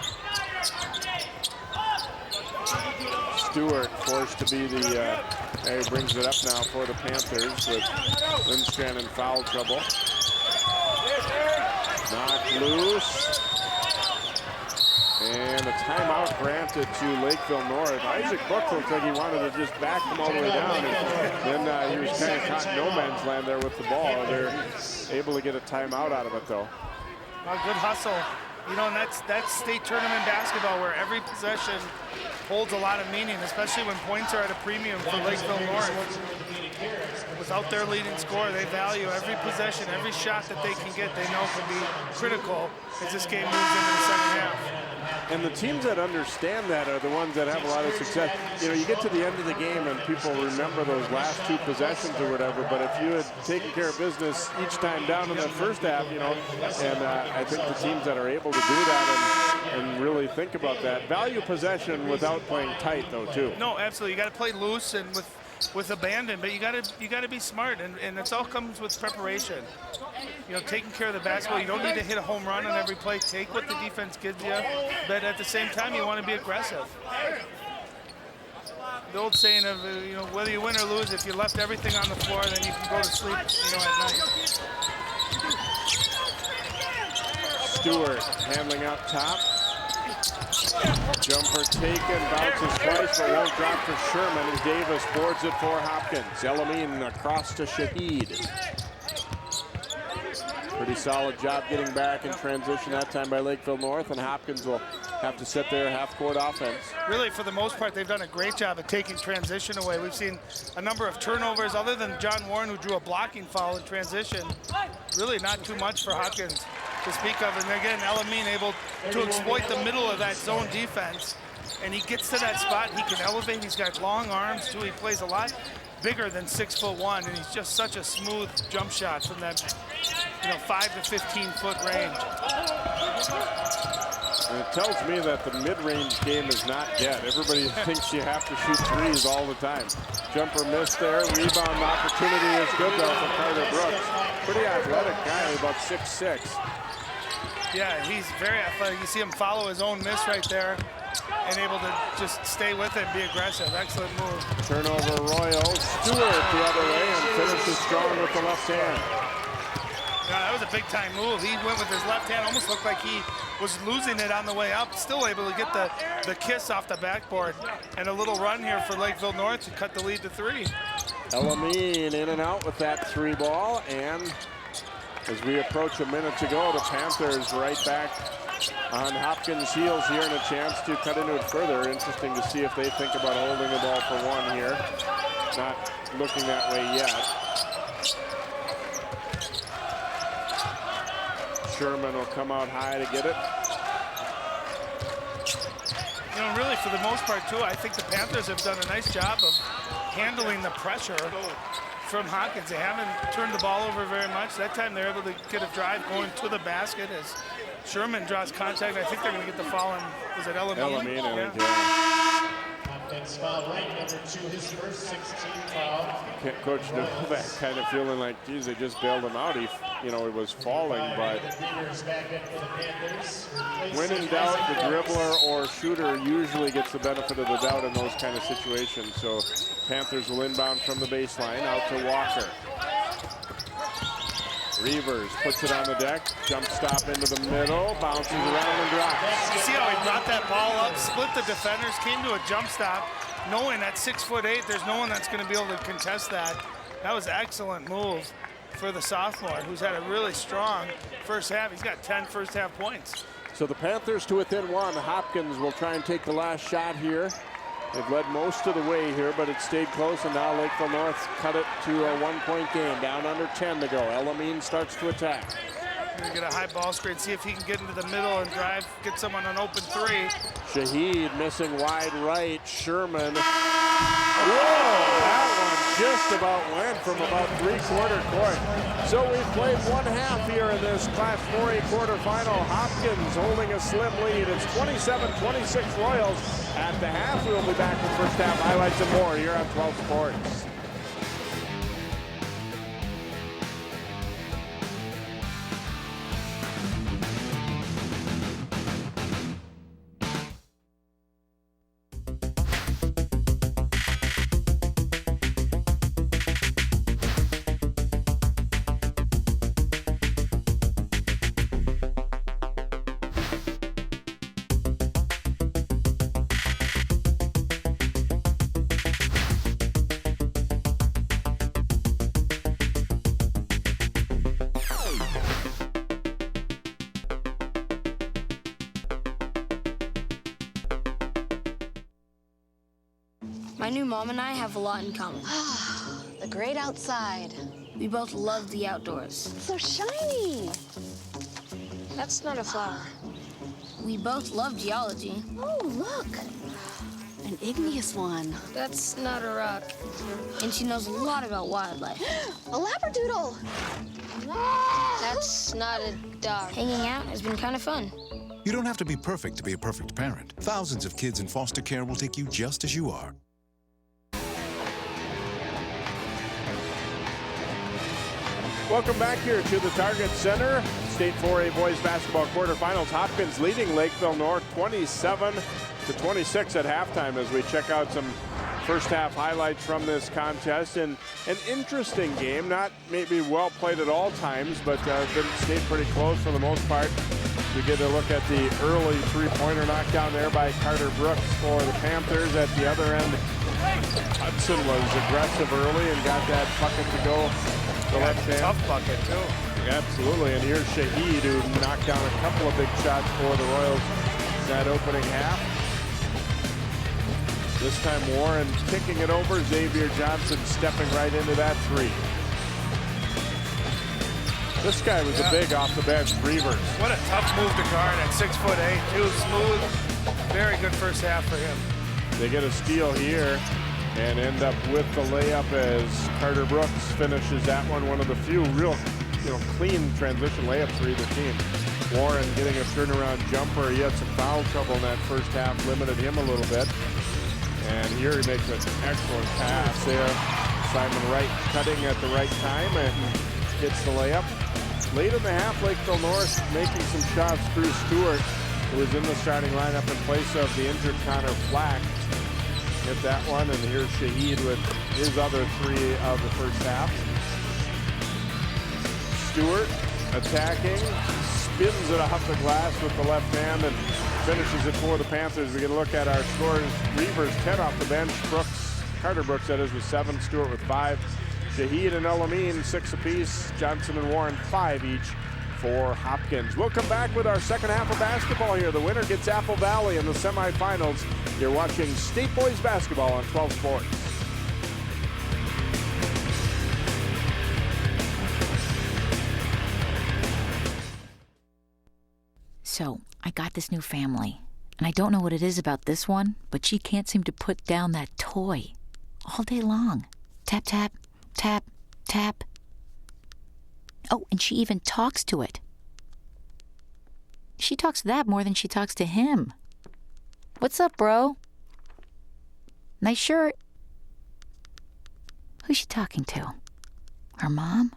Stewart forced to be the, he brings it up now for the Panthers with Lindstrand in foul trouble. Knocked loose. And a timeout granted to Lakeville North. Isaac Book looks like he wanted to just back them all the way down. And then he was kind of caught in no man's land there with the ball. They're able to get a timeout out of it, though. A good hustle. You know, and that's state tournament basketball where every possession holds a lot of meaning, especially when points are at a premium for Lakeville North. Without their leading scorer, they value every possession, every shot that they can get, they know can be critical as this game moves into the second half. And the teams that understand that are the ones that have a lot of success. You know, you get to the end of the game and people remember those last two possessions or whatever, but if you had taken care of business each time down in that first half, you know, and I think the teams that are able to do that and really think about that, value possession without playing tight, though, too. No, absolutely. You got to play loose and with abandon, but you got to be smart, and it all comes with preparation. You know, taking care of the basketball. You don't need to hit a home run on every play. Take what the defense gives you, but at the same time, you want to be aggressive. The old saying of, you know, whether you win or lose, if you left everything on the floor, then you can go to sleep, you know, at night. Stewart handling up top. Jumper taken, bounces twice, but won't drop for Sherman, and Davis boards it for Hopkins. Elamine across to Shahid. Pretty solid job getting back in transition that time by Lakeville North, and Hopkins will have to set their half-court offense. Really, for the most part, they've done a great job of taking transition away. We've seen a number of turnovers, other than John Warren, who drew a blocking foul in transition. Really not too much for Hopkins to speak of. And again, Elamine able to exploit the middle of that zone defense. And he gets to that spot, he can elevate. He's got long arms, too. He plays a lot bigger than 6'1", and he's just such a smooth jump shot from that, you know, 5 to 15-foot range. And it tells me that the mid-range game is not dead. Everybody thinks you have to shoot threes all the time. Jumper missed there. Rebound opportunity is good, though, for Carter Brooks. Pretty athletic guy, about 6'6". Yeah, he's very athletic. You see him follow his own miss right there and able to just stay with it and be aggressive. Excellent move. Turnover Royals. Stewart the other way and finishes strong with the left hand. Yeah, that was a big-time move. He went with his left hand, almost looked like he was losing it on the way up, still able to get the kiss off the backboard. And a little run here for Lakeville North to cut the lead to 3. Elamine in and out with that 3 ball, and as we approach a minute to go, the Panthers right back on Hopkins' heels here and a chance to cut into it further. Interesting to see if they think about holding the ball for 1 here. Not looking that way yet. Sherman will come out high to get it. You know, really for the most part too, I think the Panthers have done a nice job of handling the pressure from Hopkins. They haven't turned the ball over very much. That time they're able to get a drive going to the basket as Sherman draws contact. I think they're going to get the foul on, was it Elamine? Elamine, I think, yeah. Hopkins foul right, number 2, his first 16 foul. Coach Novak kind of feeling like, geez, they just bailed him out. He, you know, he was falling, but when in doubt, the dribbler or shooter usually gets the benefit of the doubt in those kind of situations. So Panthers will inbound from the baseline out to Walker. Reavers puts it on the deck, jump stop into the middle, bounces around and drops. You see how he brought that ball up, split the defenders, came to a jump stop, knowing at 6'8", there's no one that's going to be able to contest that. That was an excellent move for the sophomore, who's had a really strong first half. He's got 10 first half points. So the Panthers to within 1. Hopkins will try and take the last shot here. They've led most of the way here, but it stayed close, and now Lakeville North cut it to a 1-point game, down under 10 to go. Elamine starts to attack. Gonna get a high ball screen, see if he can get into the middle and drive, get someone on open 3. Shahid missing wide right. Sherman. Whoa, that one just about went from about 3/4 court. So we've played 1/2 here in this Class 4A quarterfinal. Hopkins holding a slim lead. It's 27-26 Royals. At the half, we'll be back with first half highlights and more here on 12 Sports. My new mom and I have a lot in common. The great outside. We both love the outdoors. It's so shiny. That's not a flower. We both love geology. Oh, look. An igneous one. That's not a rock. And she knows a lot about wildlife. A labradoodle. That's not a dog. Hanging out has been kind of fun. You don't have to be perfect to be a perfect parent. Thousands of kids in foster care will take you just as you are. Welcome back here to the Target Center. State 4A boys basketball quarterfinals. Hopkins leading Lakeville North 27-26 at halftime as we check out some first half highlights from this contest. And an interesting game, not maybe well played at all times, but stayed pretty close for the most part. We get a look at the early three-pointer knockdown there by Carter Brooks for the Panthers. At the other end, Hudson was aggressive early and got that bucket to go. The left hand. Tough bucket, too. Absolutely, and here's Shahid, who knocked down a couple of big shots for the Royals in that opening half. This time Warren kicking it over, Xavier Johnson stepping right into that 3. This guy was a big off the bench, Reavers. What a tough move to guard at 6'8", too smooth. Very good first half for him. They get a steal here and end up with the layup as Carter Brooks finishes that one. One of the few real, clean transition layups for either team. Warren getting a turnaround jumper. He had some foul trouble in that first half, limited him a little bit. And here he makes an excellent pass there. Simon Wright cutting at the right time and gets the layup. Late in the half, Lakeville North making some shots through Stewart, who was in the starting lineup in place of the injured Connor Flack. Hit that one, and here's Shahid with his other 3 of the first half. Stewart attacking, spins it off the glass with the left hand and finishes it for the Panthers. We get a look at our scores. Reavers 10 off the bench. Carter Brooks, that is, with 7. Stewart with 5. Shahid and El-Amin 6 apiece. Johnson and Warren 5 each for Hopkins. We'll come back with our second half of basketball here. The winner gets Apple Valley in the semifinals. You're watching State Boys basketball on 12 Sports. So, I got this new family, and I don't know what it is about this one, but she can't seem to put down that toy all day long. Tap, tap, tap, tap. Oh, and she even talks to it. She talks to that more than she talks to him. What's up, bro? Nice shirt. Who's she talking to? Her mom?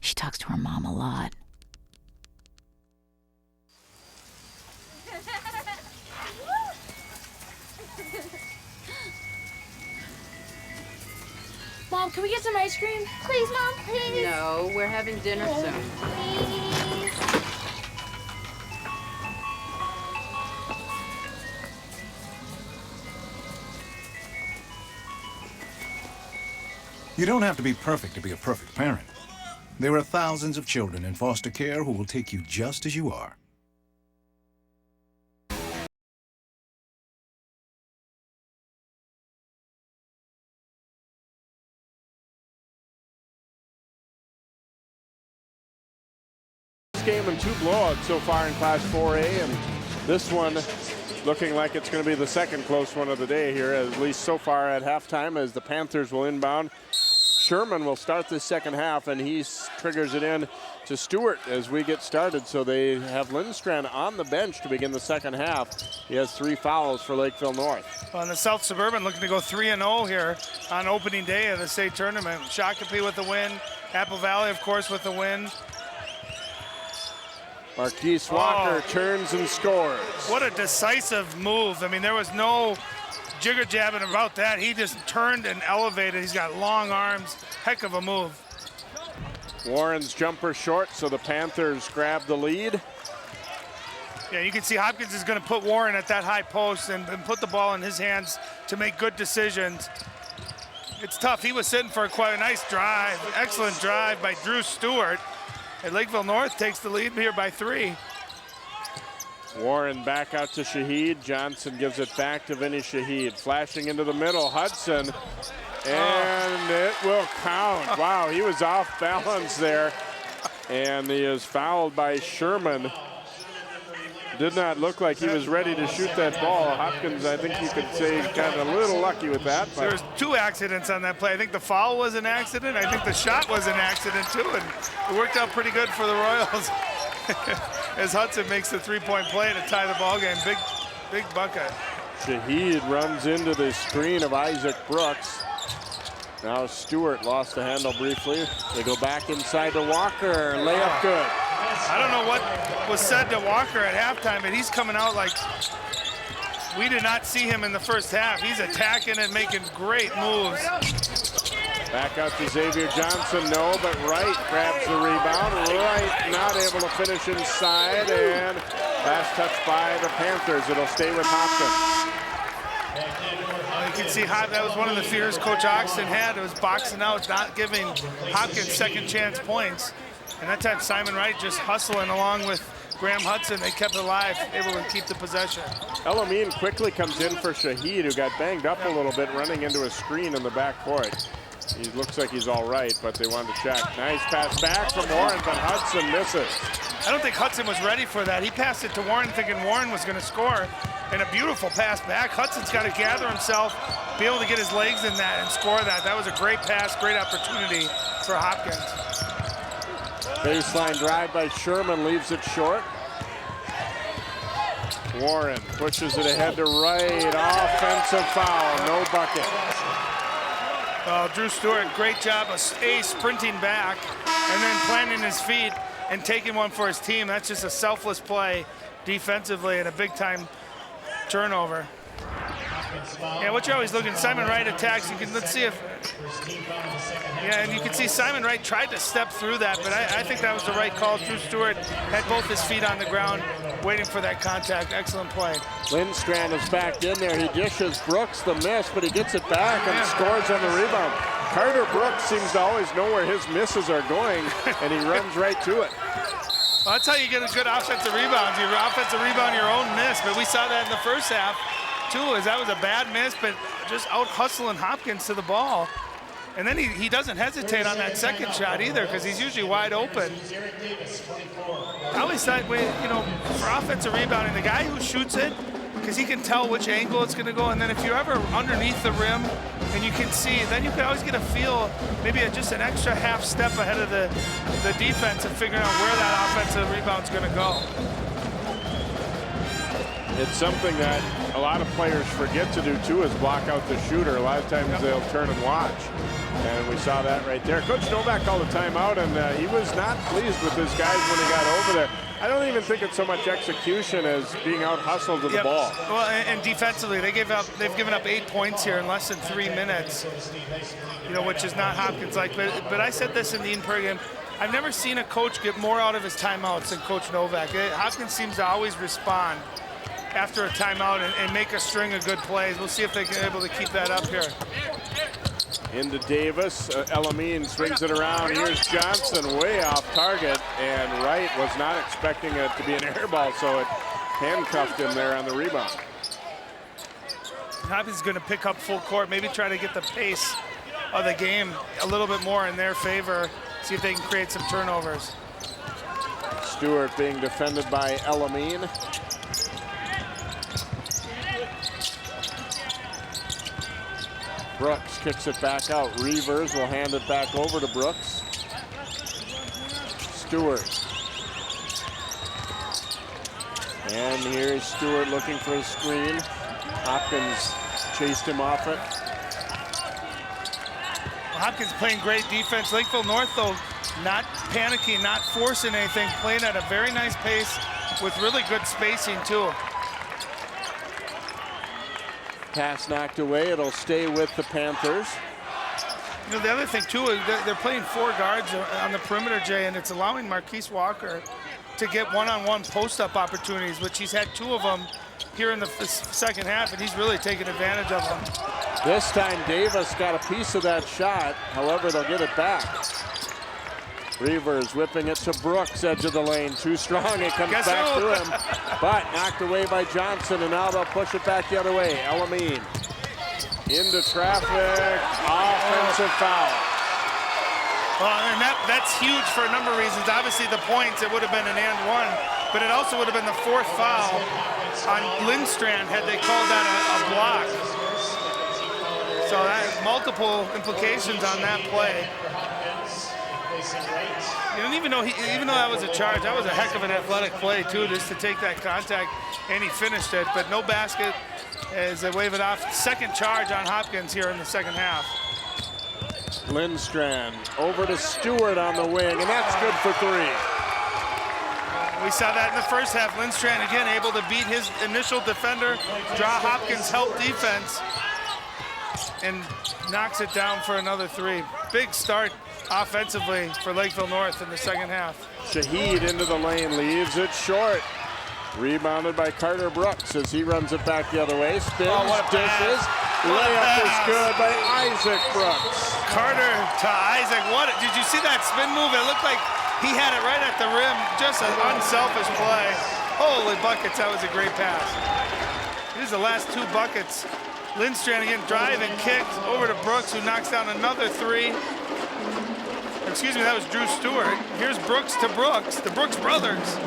She talks to her mom a lot. Mom, can we get some ice cream? Please, Mom, please. No, we're having dinner soon. Please. You don't have to be perfect to be a perfect parent. There are thousands of children in foster care who will take you just as you are. Game and 2 blowouts so far in Class 4A, and this one looking like it's going to be the second close one of the day here, at least so far at halftime, as the Panthers will inbound. Sherman will start the second half, and he triggers it in to Stewart as we get started. So they have Lindstrand on the bench to begin the second half. He has 3 fouls for Lakeville North. Well, and the South Suburban looking to go 3-0 here on opening day of the state tournament. Shakopee with the win. Apple Valley, of course, with the win. Marquise Walker turns and scores. What a decisive move. I mean, there was no jigger-jabbing about that. He just turned and elevated. He's got long arms. Heck of a move. Warren's jumper short, so the Panthers grab the lead. Yeah, you can see Hopkins is going to put Warren at that high post and put the ball in his hands to make good decisions. It's tough. He was sitting for quite a nice drive. Excellent drive by Drew Stewart. And Lakeville North takes the lead here by 3. Warren back out to Shahid. Johnson gives it back to Vinny Shahid. Flashing into the middle, Hudson. And it will count. Wow, he was off balance there. And he is fouled by Sherman. Did not look like he was ready to shoot that ball. Hopkins, I think you could say, got a little lucky with that. There was 2 accidents on that play. I think the foul was an accident. I think the shot was an accident too, and it worked out pretty good for the Royals. As Hudson makes the 3-point play to tie the ball game. Big bucket. Shahid runs into the screen of Isaac Brooks. Now Stewart lost the handle briefly. They go back inside to Walker. Layup good. I don't know what was said to Walker at halftime, but he's coming out like we did not see him in the first half. He's attacking and making great moves. Back out to Xavier Johnson, no, but Wright grabs the rebound. Wright not able to finish inside, and last touch by the Panthers. It'll stay with Hopkins. You can see how that was one of the fears Coach Oxton had. It was boxing out, not giving Hopkins second chance points. And that time Simon Wright just hustling along with Graham Hudson. They kept it alive, able to keep the possession. El-Amin quickly comes in for Shahid, who got banged up a little bit running into a screen in the backcourt. He looks like he's all right, but they wanted to check. Nice pass back from Warren, but Hudson misses. I don't think Hudson was ready for that. He passed it to Warren thinking Warren was going to score, and a beautiful pass back. Hudson's got to gather himself, be able to get his legs in that and score that. That was a great pass, great opportunity for Hopkins. Baseline drive by Sherman leaves it short. Warren pushes it ahead to Wright. Offensive foul, no bucket. Drew Stewart, great job of sprinting back and then planting his feet and taking one for his team. That's just a selfless play defensively and a big-time turnover. Yeah, what you're always looking, Simon Wright attacks. Let's see if, yeah, and you can see Simon Wright tried to step through that, but I think that was the right call. Drew Stewart had both his feet on the ground, waiting for that contact. Excellent play. Lindstrand is back in there. He dishes Brooks the miss, but he gets it back and scores on the rebound. Carter Brooks seems to always know where his misses are going, and he runs right to it. Well, that's how you get a good offensive rebound. You offensive rebound your own miss, but we saw that in the first half, too, as that was a bad miss, but just out hustling Hopkins to the ball. And then he doesn't hesitate on that second shot either, because he's usually wide open. I always thought, you know, for offensive rebounding, the guy who shoots it, because he can tell which angle it's going to go, and then if you're ever underneath the rim and you can see, then you can always get a feel, maybe just an extra half step ahead of the defense and figuring out where that offensive rebound's going to go. It's something that a lot of players forget to do too, is block out the shooter. A lot of times they'll turn and watch. And we saw that right there. Coach Novak called a timeout, and he was not pleased with his guys when he got over there. I don't even think it's so much execution as being out hustled to the ball. Well, and defensively, they've given up 8 points here in less than 3 minutes, you know, which is not Hopkins-like. But I said this in the in-play game. I've never seen a coach get more out of his timeouts than Coach Novak. Hopkins seems to always respond after a timeout and make a string of good plays. We'll see if they're able to keep that up here. Into Davis. Elamine swings it around. Here's Johnson way off target, and Wright was not expecting it to be an air ball, so it handcuffed him there on the rebound. Hopkins is going to pick up full court, maybe try to get the pace of the game a little bit more in their favor, see if they can create some turnovers. Stewart being defended by Elamine. Brooks kicks it back out. Reavers will hand it back over to Brooks. Stewart. And here's Stewart looking for a screen. Hopkins chased him off it. Well, Hopkins playing great defense. Lakeville North, though, not panicking, not forcing anything, playing at a very nice pace with really good spacing, too. Pass knocked away. It'll stay with the Panthers. You know, the other thing, too, is they're playing 4 guards on the perimeter, Jay, and it's allowing Marquise Walker to get one-on-one post-up opportunities, which he's had 2 of them here in the second half, and he's really taken advantage of them. This time, Davis got a piece of that shot. However, they'll get it back. Reavers whipping it to Brooks, edge of the lane. Too strong, it comes back to him. But knocked away by Johnson, and now they'll push it back the other way. Elamine into traffic, offensive foul. Well, and that's huge for a number of reasons. Obviously, the points, it would have been an and one, but it also would have been the 4th foul on Lindstrand had they called that a block. So that multiple implications on that play. You don't even know, even though that was a charge, that was a heck of an athletic play too, just to take that contact, and he finished it. But no basket as they wave it off. Second charge on Hopkins here in the second half. Lindstrand over to Stewart on the wing, and that's good for 3. We saw that in the first half. Lindstrand again able to beat his initial defender, draw Hopkins' help defense, and knocks it down for another 3. Big start offensively for Lakeville North in the second half. Shaheed into the lane, leaves it short. Rebounded by Carter Brooks as he runs it back the other way. Spins, dishes. Layup is good by Isaac Brooks. Carter to Isaac. Did you see that spin move? It looked like he had it right at the rim. Just an unselfish play. Holy buckets, that was a great pass. Here's the last 2 buckets. Lindstrand again, drive and kick over to Brooks, who knocks down another 3. Excuse me, that was Drew Stewart. Here's Brooks to Brooks, the Brooks brothers.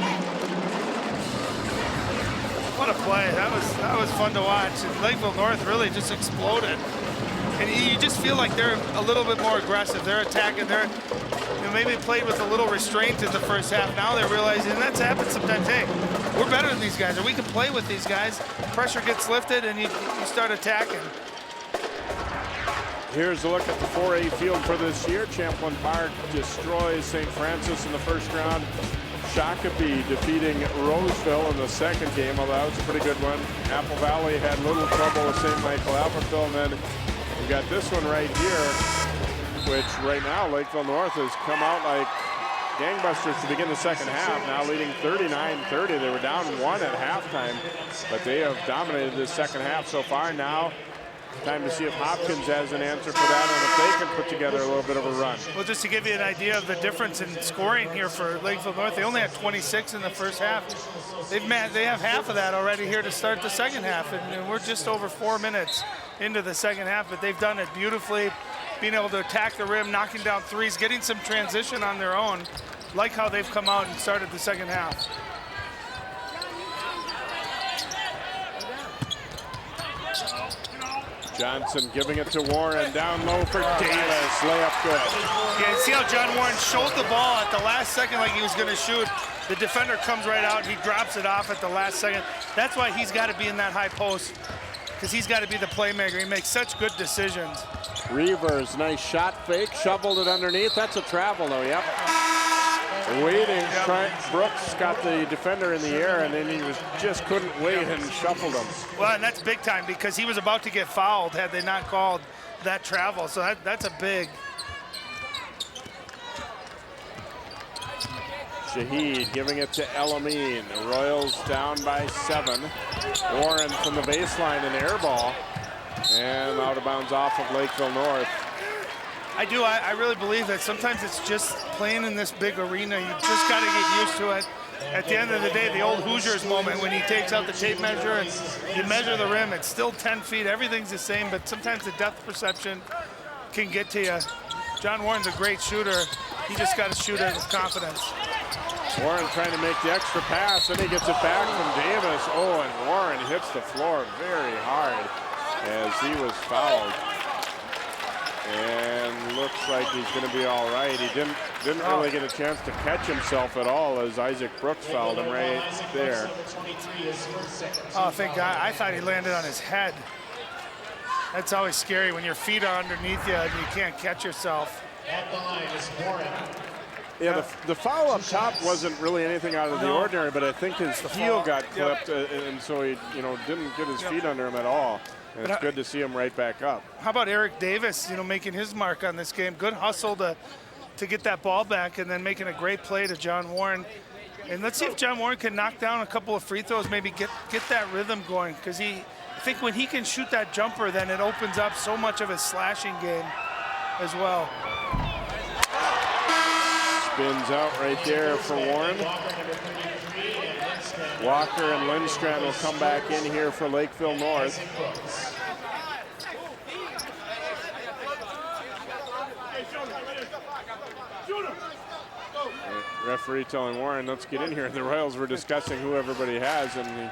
What a play. That was fun to watch. And Lakeville North really just exploded. And you just feel like they're a little bit more aggressive. They're attacking. Maybe played with a little restraint in the first half. Now they're realizing, and that's happened sometimes, hey, we're better than these guys, or we can play with these guys. Pressure gets lifted, and you start attacking. Here's a look at the 4A field for this year. Champlain Park destroys St. Francis in the first round. Shakopee defeating Roseville in the second game, although that was a pretty good one. Apple Valley had little trouble with St. Michael Albertville, and then we got this one right here, which right now Lakeville North has come out like gangbusters to begin the second half, now leading 39-30. They were down 1 at halftime, but they have dominated this second half so far. Now time to see if Hopkins has an answer for that and if they can put together a little bit of a run. Well, just to give you an idea of the difference in scoring here for Lakeville North, they only had 26 in the first half. They have half of that already here to start the second half, and we're just over 4 minutes into the second half, but they've done it beautifully, being able to attack the rim, knocking down threes, getting some transition on their own, like how they've come out and started the second half. Johnson giving it to Warren, down low for Davis, layup good. Yeah, see how John Warren showed the ball at the last second like he was gonna shoot. The defender comes right out, he drops it off at the last second. That's why he's gotta be in that high post, because he's gotta be the playmaker. He makes such good decisions. Reavers, nice shot fake, shoveled it underneath. That's a travel though, yep. Waiting, Brooks got the defender in the air, and then he just couldn't wait and shuffled him. Well, and that's big time because he was about to get fouled had they not called that travel. So that's a big. Shahid giving it to El-Amin. The Royals down by 7. Warren from the baseline, an air ball, and out of bounds off of Lakeville North. I really believe that sometimes it's just playing in this big arena. You just got to get used to it. At the end of the day, the old Hoosiers moment when he takes out the tape measure and you measure the rim, it's still 10 feet. Everything's the same, but sometimes the depth perception can get to you. John Warren's a great shooter. He just got to shoot it with confidence. Warren trying to make the extra pass, and he gets it back from Davis. Oh, and Warren hits the floor very hard as he was fouled. And looks like he's going to be all right. He didn't really get a chance to catch himself at all as Isaac Brooks fouled him right there. Oh, thank God. I thought he landed on his head. That's always scary when your feet are underneath you and you can't catch yourself. At the line is Warren. Yeah, the foul up top wasn't really anything out of the ordinary, but I think his heel got clipped, and so he didn't get his feet under him at all. And it's good to see him right back up. How about Eric Davis, making his mark on this game? Good hustle to get that ball back and then making a great play to John Warren. And let's see if John Warren can knock down a couple of free throws, maybe get that rhythm going, because I think when he can shoot that jumper, then it opens up so much of his slashing game as well. Spins out right there for Warren. Walker and Lindstrand will come back in here for Lakeville North. Referee telling Warren, let's get in here. The Royals were discussing who everybody has and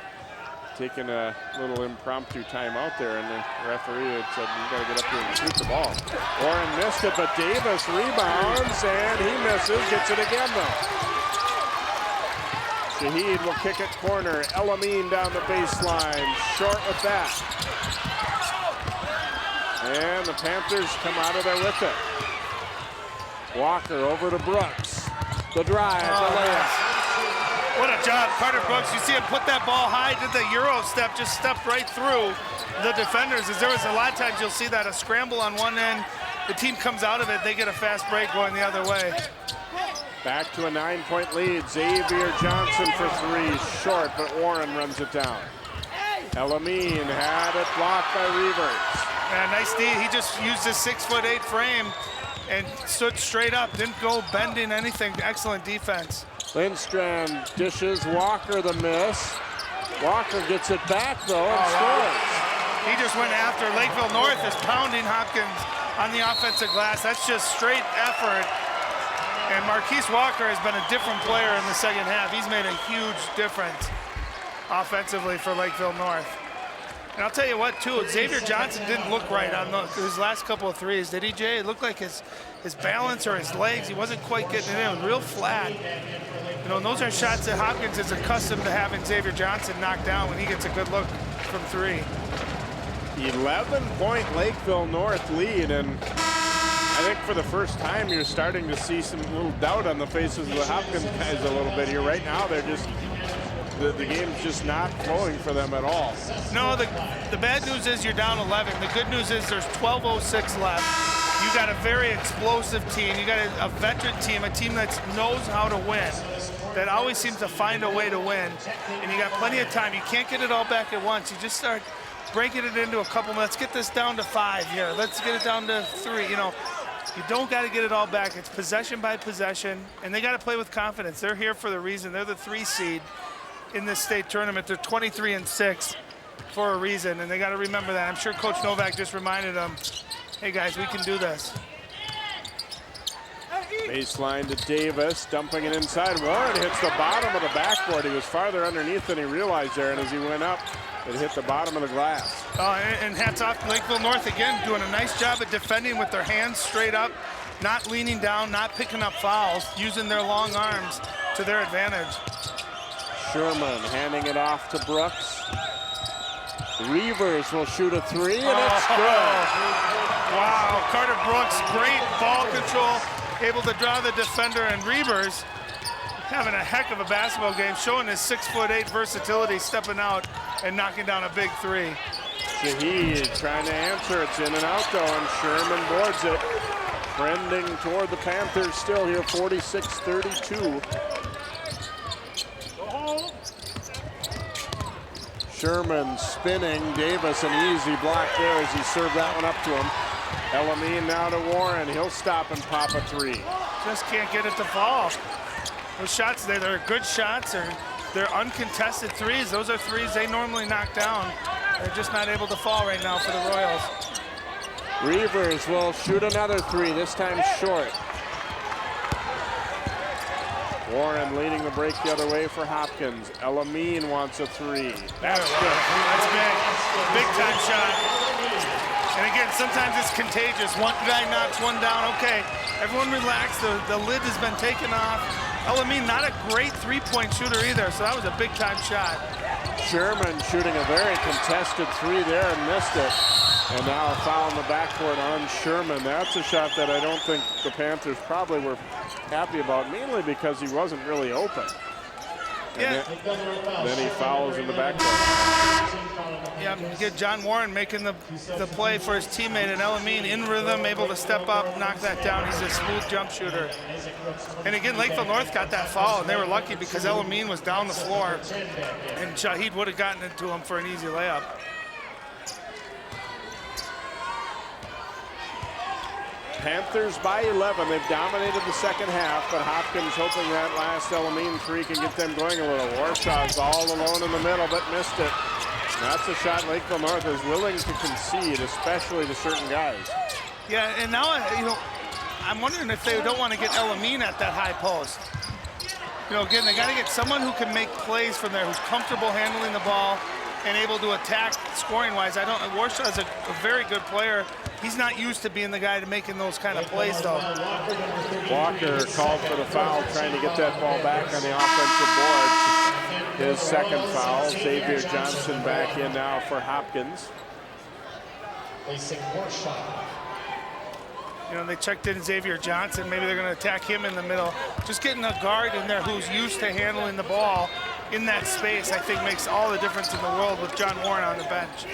taking a little impromptu timeout there, and the referee had said, you got to get up here and shoot the ball. Warren missed it, but Davis rebounds, and he misses, gets it again though. Shahid will kick it corner. El-Amin down the baseline, short with that. And the Panthers come out of there with it. Walker over to Brooks. The drive, the layup. What a job, Carter Brooks. You see him put that ball high, did the Euro step, just stepped right through the defenders. As there was a lot of times you'll see that, a scramble on one end, the team comes out of it, they get a fast break going the other way. Back to a 9-point lead. Xavier Johnson for 3, short, but Warren runs it down. El-Amin had it blocked by Reavers. Man, nice D. He just used his 6'8" frame and stood straight up, didn't go bending anything. Excellent defense. Lindstrand dishes, Walker the miss. Walker gets it back though and scores. He just went after. Lakeville North is pounding Hopkins on the offensive glass. That's just straight effort. And Marquise Walker has been a different player in the second half. He's made a huge difference offensively for Lakeville North. And I'll tell you what, too, Xavier Johnson didn't look right on his last couple of threes, did he, Jay? It looked like his balance or his legs, he wasn't quite getting it in. It was real flat. And those are shots that Hopkins is accustomed to having Xavier Johnson knock down when he gets a good look from 3. 11-point Lakeville North lead, and I think for the first time you're starting to see some little doubt on the faces of the Hopkins guys a little bit here. Right now they're just, the game's just not flowing for them at all. No, the bad news is you're down 11. The good news is there's 12:06 left. You got a very explosive team. You got a veteran team, a team that knows how to win, that always seems to find a way to win. And you got plenty of time. You can't get it all back at once. You just start breaking it into a couple. Let's get this down to 5 here. Let's get it down to 3. You know, you don't got to get it all back. It's possession by possession, and they got to play with confidence. They're here for the reason. They're the 3 seed in this state tournament. They're 23-6 for a reason, and they got to remember that. I'm sure Coach Novak just reminded them, hey guys, we can do this. Baseline to Davis, dumping it inside. Warren hits the bottom of the backboard. He was farther underneath than he realized there, and as he went up, it hit the bottom of the glass. And hats off to Lakeville North again, doing a nice job at defending with their hands straight up, not leaning down, not picking up fouls, using their long arms to their advantage. Sherman handing it off to Brooks. Reavers will shoot a 3, and it's good. Wow, Carter Brooks, great ball control, able to draw the defender, and Reavers having a heck of a basketball game, showing his 6'8" versatility, stepping out and knocking down a big 3. Shahid trying to answer. It's in and out though, and Sherman boards it. Trending toward the Panthers still here, 46-32. Sherman spinning. Davis an easy block there as he served that one up to him. Elamine now to Warren. He'll stop and pop a 3. Just can't get it to fall. Those shots, they're good shots, or they're uncontested 3s. Those are 3s they normally knock down. They're just not able to fall right now for the Royals. Reavers will shoot another 3, this time short. Warren leading the break the other way for Hopkins. Elamine wants a 3. That's good. That's big. Big time shot. And again, sometimes it's contagious. One guy knocks one down. Okay, everyone relax. The lid has been taken off. Elamine, not a great 3-point shooter either, so that was a big time shot. Sherman shooting a very contested 3 there and missed it. And now a foul in the backcourt on Sherman. That's a shot that I don't think the Panthers probably were happy about, mainly because he wasn't really open. Yeah. Then he fouls in the backcourt. Yeah, you get John Warren making the play for his teammate, and Elamine in rhythm, able to step up, knock that down. He's a smooth jump shooter. And again, Lakeville North got that foul, and they were lucky because Elamine was down the floor, and Shahid would have gotten it to him for an easy layup. Panthers by 11. They've dominated the second half, but Hopkins hoping that last Elamine 3 can get them going a little. Warshaw's all alone in the middle, but missed it. That's a shot Lakeville North is willing to concede, especially to certain guys. Yeah, and now, I'm wondering if they don't want to get Elamine at that high post. Again, they got to get someone who can make plays from there, who's comfortable handling the ball and able to attack scoring-wise. Warshaw is a very good player. He's not used to being the guy to making those kind of plays, though. Walker called for the foul, trying to get that ball back on the offensive board. His second foul. Xavier Johnson back in now for Hopkins. They checked in Xavier Johnson. Maybe they're going to attack him in the middle. Just getting a guard in there who's used to handling the ball in that space, I think, makes all the difference in the world with John Warren on the bench.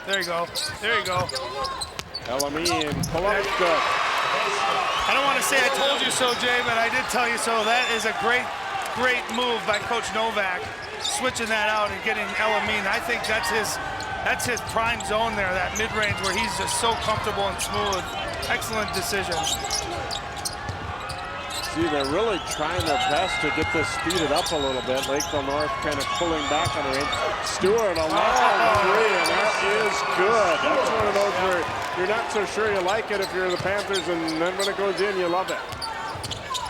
There you go. There you go. Elamine, pull up, good. I don't want to say I told you so, Jay, but I did tell you so. That is a great, great move by Coach Novak, switching that out and getting Elamine. I think that's his prime zone there, that mid-range where he's just so comfortable and smooth. Excellent decision. See, they're really trying their best to get this speeded up a little bit. Lakeville North kind of pulling back on the range. Stewart, a long 3, and that is good. That's one of those where you're not so sure you like it if you're the Panthers, and then when it goes in, you love it.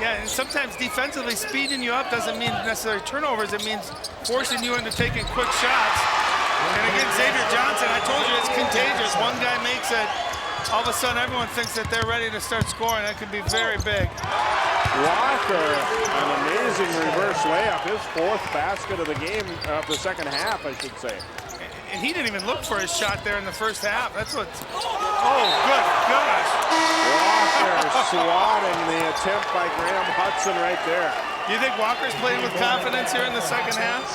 Yeah, and sometimes defensively, speeding you up doesn't mean necessarily turnovers. It means forcing you into taking quick shots. And again, Xavier Johnson, I told you it's contagious. One guy makes it, all of a sudden everyone thinks that they're ready to start scoring. That could be very big. Walker, an amazing reverse layup. His 4th basket of the game, of the second half, I should say. And he didn't even look for his shot there in the first half. That's what. Oh, good gosh. Walker swatting the attempt by Graham Hudson right there. You think Walker's playing with confidence here in the second half?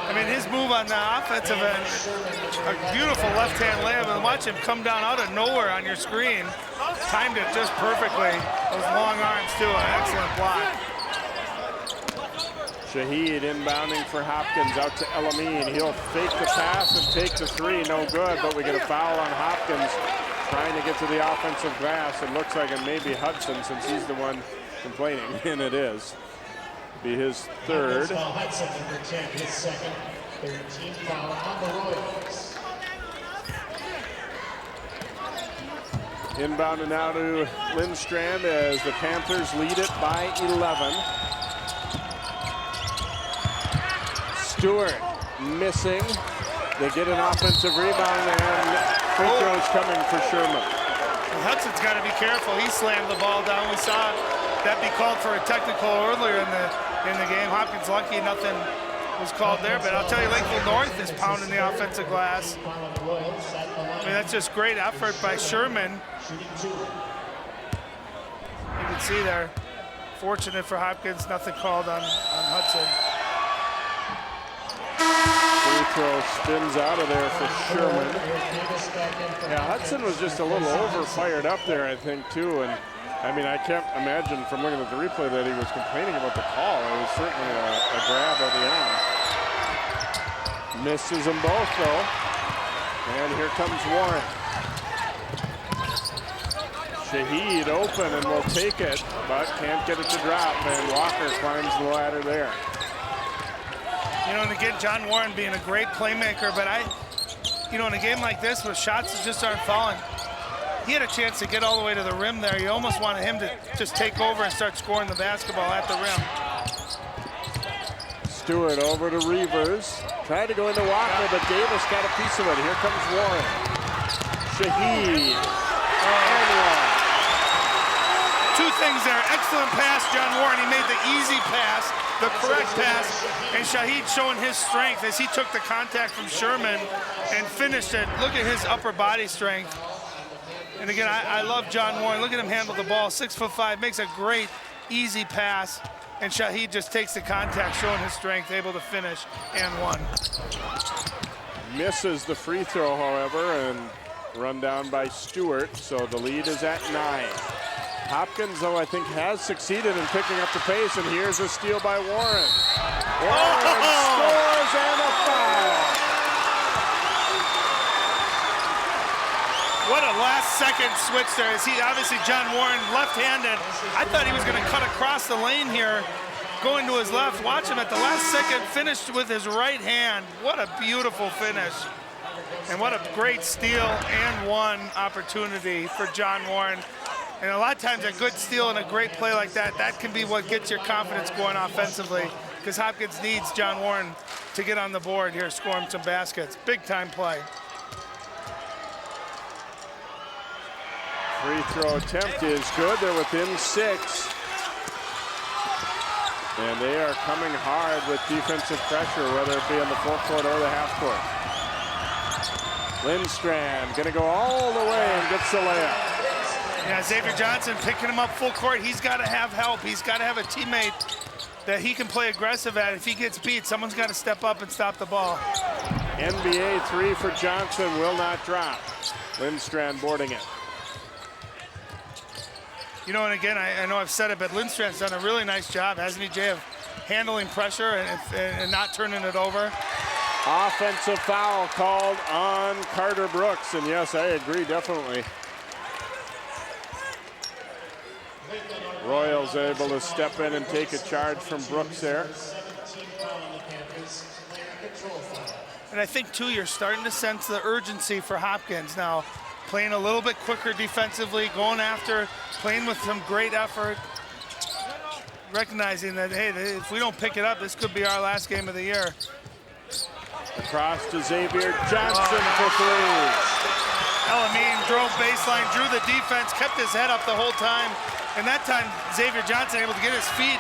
I mean, his move on the offensive end, a beautiful left-hand layup, and watch him come down out of nowhere on your screen. Timed it just perfectly. Those long arms, too, an excellent block. Shaheed inbounding for Hopkins out to Elamine. He'll fake the pass and take the 3. No good, but we get a foul on Hopkins trying to get to the offensive glass. It looks like it may be Hudson since he's the one complaining, and it is. Be his 3rd. Hudson, number 10, his 2nd, 13th foul on the Royals. Inbounding now to Lindstrand as the Panthers lead it by 11. Stewart missing. They get an offensive rebound and free throws coming for Sherman. Well, Hudson's got to be careful. He slammed the ball down. We saw that be called for a technical earlier in the game. Hopkins lucky nothing was called there, but I'll tell you, Lakeville North is pounding the offensive glass. I mean, that's just great effort by Sherman. You can see there. Fortunate for Hopkins, nothing called on Hudson. Free throw spins out of there for Sherman. Yeah, Hudson was just a little over-fired up there, I think, too. And I mean, I can't imagine from looking at the replay that he was complaining about the call. It was certainly a grab at the end. Misses them both, though. And here comes Warren. Shaheed open and will take it, but can't get it to drop. And Walker climbs the ladder there. You know, and again, John Warren being a great playmaker, but in a game like this where shots just aren't falling, he had a chance to get all the way to the rim there. You almost wanted him to just take over and start scoring the basketball at the rim. Stewart over to Reavers. Tried to go into Walker, but Davis got a piece of it. Here comes Warren. Shaheed. And one. 2 things there. Excellent pass, John Warren. He made the easy pass, the correct pass, and Shaheed showing his strength as he took the contact from Sherman and finished it. Look at his upper body strength. And again, I love John Warren. Look at him handle the ball. 6'5", makes a great, easy pass. And Shaheed just takes the contact, showing his strength, able to finish, and one. Misses the free throw, however, and run down by Stewart. So the lead is at 9. Hopkins, though, I think has succeeded in picking up the pace, and here's a steal by Warren. Warren scores and a foul. What a last-second switch there. Obviously, John Warren, left-handed. I thought he was going to cut across the lane here, going to his left. Watch him at the last second, finished with his right hand. What a beautiful finish. And what a great steal and one opportunity for John Warren. And a lot of times a good steal and a great play like that, that can be what gets your confidence going offensively, because Hopkins needs John Warren to get on the board here, scoring some baskets. Big-time play. Free throw attempt is good. They're within 6. And they are coming hard with defensive pressure, whether it be on the forecourt or the half court. Lindstrand gonna go all the way and gets the layup. Yeah, Xavier Johnson picking him up full court. He's got to have help. He's got to have a teammate that he can play aggressive at. If he gets beat, someone's got to step up and stop the ball. NBA 3 for Johnson will not drop. Lindstrand boarding it. You know, and again, I know I've said it, but Lindstrand's done a really nice job, hasn't he, Jay, of handling pressure and not turning it over. Offensive foul called on Carter Brooks, and yes, I agree, definitely. Royals able to step in and take a charge from Brooks there. And I think, too, you're starting to sense the urgency for Hopkins now, playing a little bit quicker defensively, going after, playing with some great effort, recognizing that, hey, if we don't pick it up, this could be our last game of the year. Across to Xavier Johnson for 3. Elamine drove baseline, drew the defense, kept his head up the whole time. And that time, Xavier Johnson able to get his feet,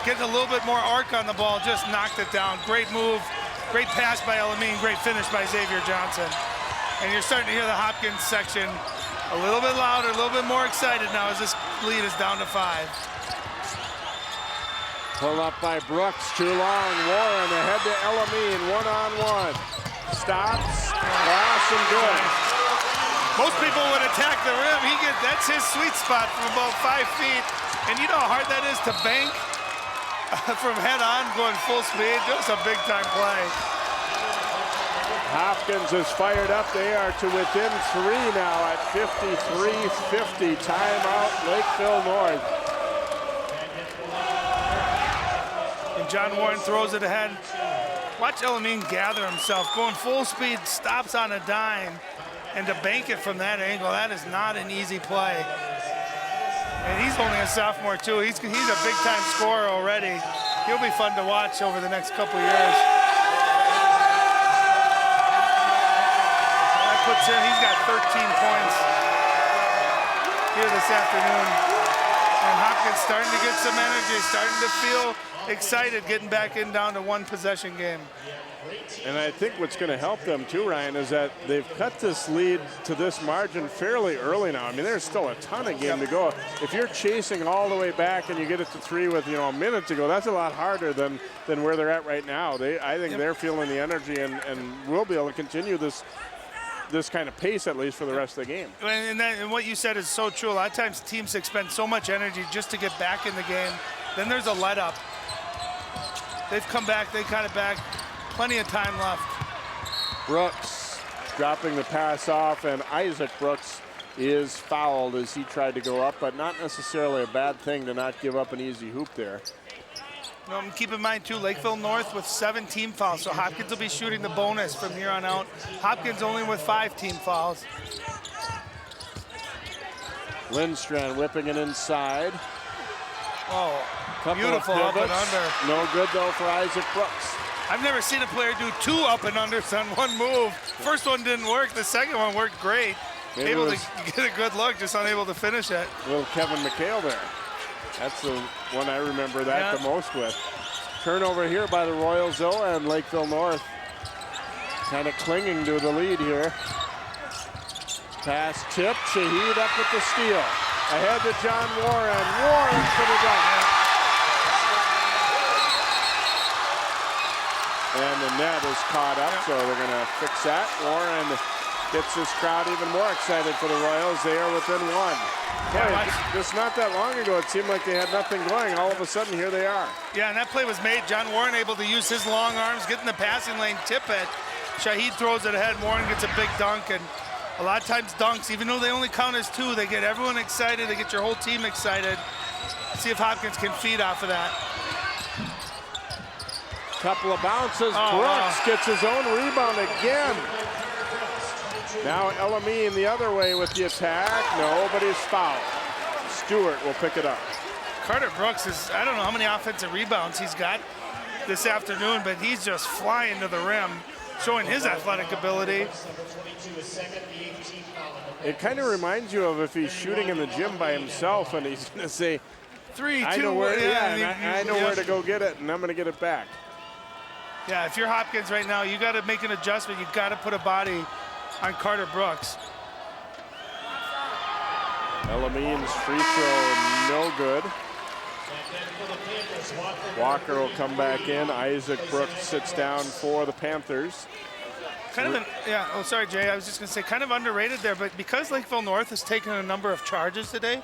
get a little bit more arc on the ball, just knocked it down. Great move, great pass by Elamine, great finish by Xavier Johnson. And you're starting to hear the Hopkins section a little bit louder, a little bit more excited now as this lead is down to 5. Pull up by Brooks, too long. Warren ahead to Elamine, one-on-one. Stops, pass, and good. Most people would attack the rim. That's his sweet spot from about 5 feet. And you know how hard that is to bank from head on, going full speed. Just a big time play. Hopkins is fired up. They are to within 3 now at 53-50. Timeout, Lakeville North. And John Warren throws it ahead. Watch Elamine gather himself, going full speed, stops on a dime. And to bank it from that angle, that is not an easy play. And he's only a sophomore too. He's a big time scorer already. He'll be fun to watch over the next couple years. That puts him, he's got 13 points here this afternoon. And Hopkins starting to get some energy, starting to feel excited, getting back in down to 1 possession game. And I think what's going to help them too, Ryan, is that they've cut this lead to this margin fairly early now. I mean, there's still a ton of game to go. If you're chasing all the way back and you get it to 3 with, a minute to go, that's a lot harder than where they're at right now. I think they're feeling the energy and will be able to continue this kind of pace, at least for the rest of the game. And what you said is so true. A lot of times teams expend so much energy just to get back in the game. Then there's a let up. They've come back, they got it back. Plenty of time left. Brooks dropping the pass off, and Isaac Brooks is fouled as he tried to go up, but not necessarily a bad thing to not give up an easy hoop there. Keep in mind too, Lakeville North with 7 team fouls, so Hopkins will be shooting the bonus from here on out. Hopkins only with 5 team fouls. Lindstrand whipping it inside. Oh, Couple beautiful of up and pivots. under. No good though for Isaac Brooks. I've never seen a player do 2 up and unders on 1 move. First one didn't work, the second one worked great. Maybe able to get a good look, just unable to finish it. Little Kevin McHale there. That's the one I remember that the most with. Turnover here by the Royals though, and Lakeville North kind of clinging to the lead here. Pass tip, Shaheed up with the steal. Ahead to John Warren. Warren for the dunk. And the net is caught up, so they're going to fix that. Warren gets this crowd even more excited for the Royals. They are within 1. Boy, just not that long ago, it seemed like they had nothing going. All of a sudden, here they are. Yeah, and that play was made. John Warren able to use his long arms, get in the passing lane, tip it. Shaheed throws it ahead. Warren gets a big dunk, and a lot of times dunks, even though they only count as 2, they get everyone excited. They get your whole team excited. See if Hopkins can feed off of that. Couple of bounces. Brooks gets his own rebound again. Now Elamine the other way with the attack. No, but he's fouled. Stewart will pick it up. Carter Brooks is, I don't know how many offensive rebounds he's got this afternoon, but he's just flying to the rim, showing his athletic ability. It kind of reminds you of if he's shooting in the gym by himself and he's going to say, 3, 2, I know where, I know where to go. go get it, and I'm going to get it back. Yeah, if you're Hopkins right now, you got to make an adjustment. You got to put a body on Carter Brooks. Elamine's free throw, no good. Walker will come back in. Isaac Brooks sits down for the Panthers. Kind of sorry, Jay. I was just going to say kind of underrated there, but because Lakeville North has taken a number of charges today,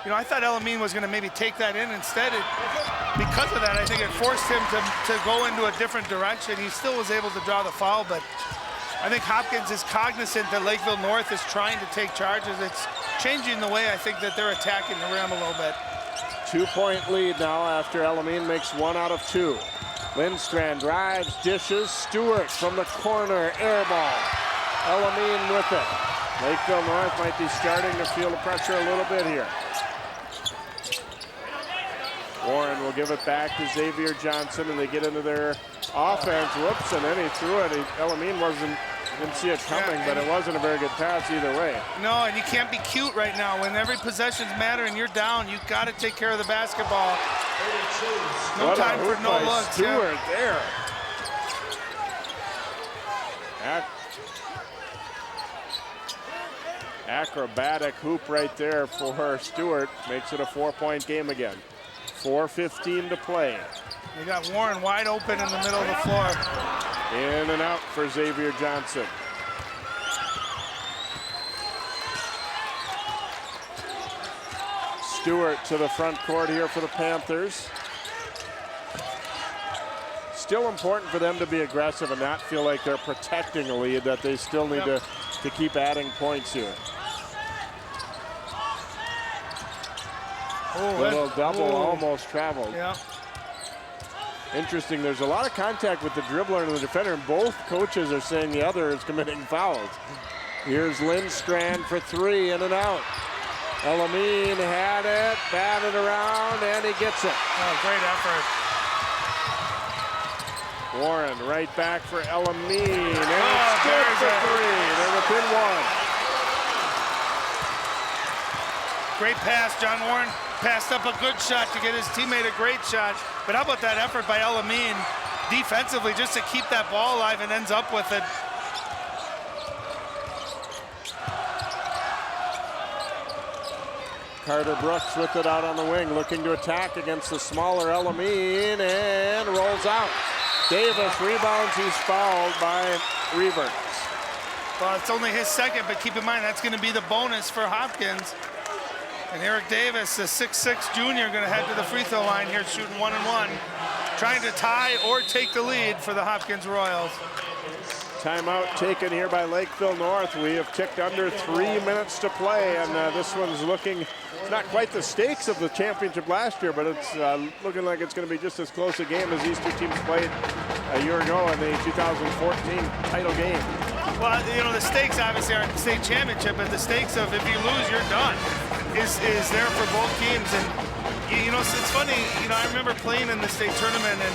I thought Elamine was going to maybe take that in. Instead, because of that, I think it forced him to go into a different direction. He still was able to draw the foul, but I think Hopkins is cognizant that Lakeville North is trying to take charges. It's changing the way I think that they're attacking the rim a little bit. 2-point lead now after Elamine makes 1 out of 2. Lindstrand drives, dishes. Stewart from the corner, air ball. Elamine with it. Lakeville North might be starting to feel the pressure a little bit here. Warren will give it back to Xavier Johnson, and they get into their offense. Whoops, and then he threw it. Elamine wasn't Didn't see it coming, but it wasn't a very good pass either way. No, and you can't be cute right now. When every possession's matter and you're down, you've got to take care of the basketball. No What time a for hoop no by looks. Stewart there. Acrobatic hoop right there for Stewart. Makes it a 4-point game again. 4:15 to play. You got Warren wide open in the middle of the floor. In and out for Xavier Johnson. Stewart to the front court here for the Panthers. Still important for them to be aggressive and not feel like they're protecting a lead, that they still need to keep adding points here. Little double almost traveled. Yeah. Interesting, there's a lot of contact with the dribbler and the defender, and both coaches are saying the other is committing fouls. Here's Lindstrand for three, in and out. Elamine had it, batted around, and he gets it. Oh, great effort. Warren right back for Elamine, and it's good for three. They're within one. Great pass, John Warren. Passed up a good shot to get his teammate a great shot. But how about that effort by Elamine defensively just to keep that ball alive and ends up with it. Carter Brooks with it out on the wing, looking to attack against the smaller Elamine, and rolls out. Davis rebounds, he's fouled by Reberts. Well, it's only his second, but keep in mind that's going to be the bonus for Hopkins. And Eric Davis, the 6'6" junior, going to head to the free throw line here, shooting 1-and-1, trying to tie or take the lead for the Hopkins Royals. Timeout taken here by Lakeville North. We have ticked under 3 minutes to play, and this one's looking not quite the stakes of the championship last year, but it's looking like it's going to be just as close a game as these two teams played a year ago in the 2014 title game. Well, you know, the stakes obviously aren't the state championship, but the stakes of if you lose, you're done is there for both teams. And, you know, it's funny, you know, I remember playing in the state tournament, and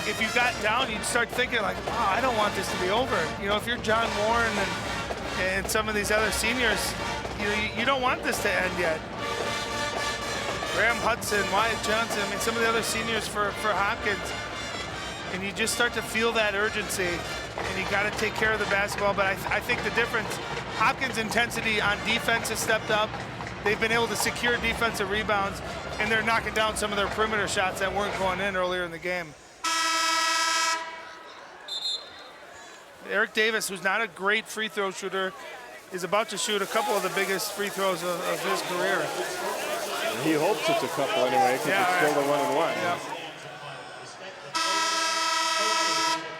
if you got down, you'd start thinking like, wow, I don't want this to be over. You know, if you're John Warren and some of these other seniors, you don't want this to end yet. Graham Hudson, Wyatt Johnson, I mean, some of the other seniors for Hopkins, and you just start to feel that urgency, and you got to take care of the basketball. But I think the difference, Hopkins' intensity on defense has stepped up. They've been able to secure defensive rebounds, and they're knocking down some of their perimeter shots that weren't going in earlier in the game. Eric Davis, who's not a great free throw shooter, is about to shoot a couple of the biggest free throws of his career. He hopes it's a couple anyway, because it's still the 1-and-1. Yeah.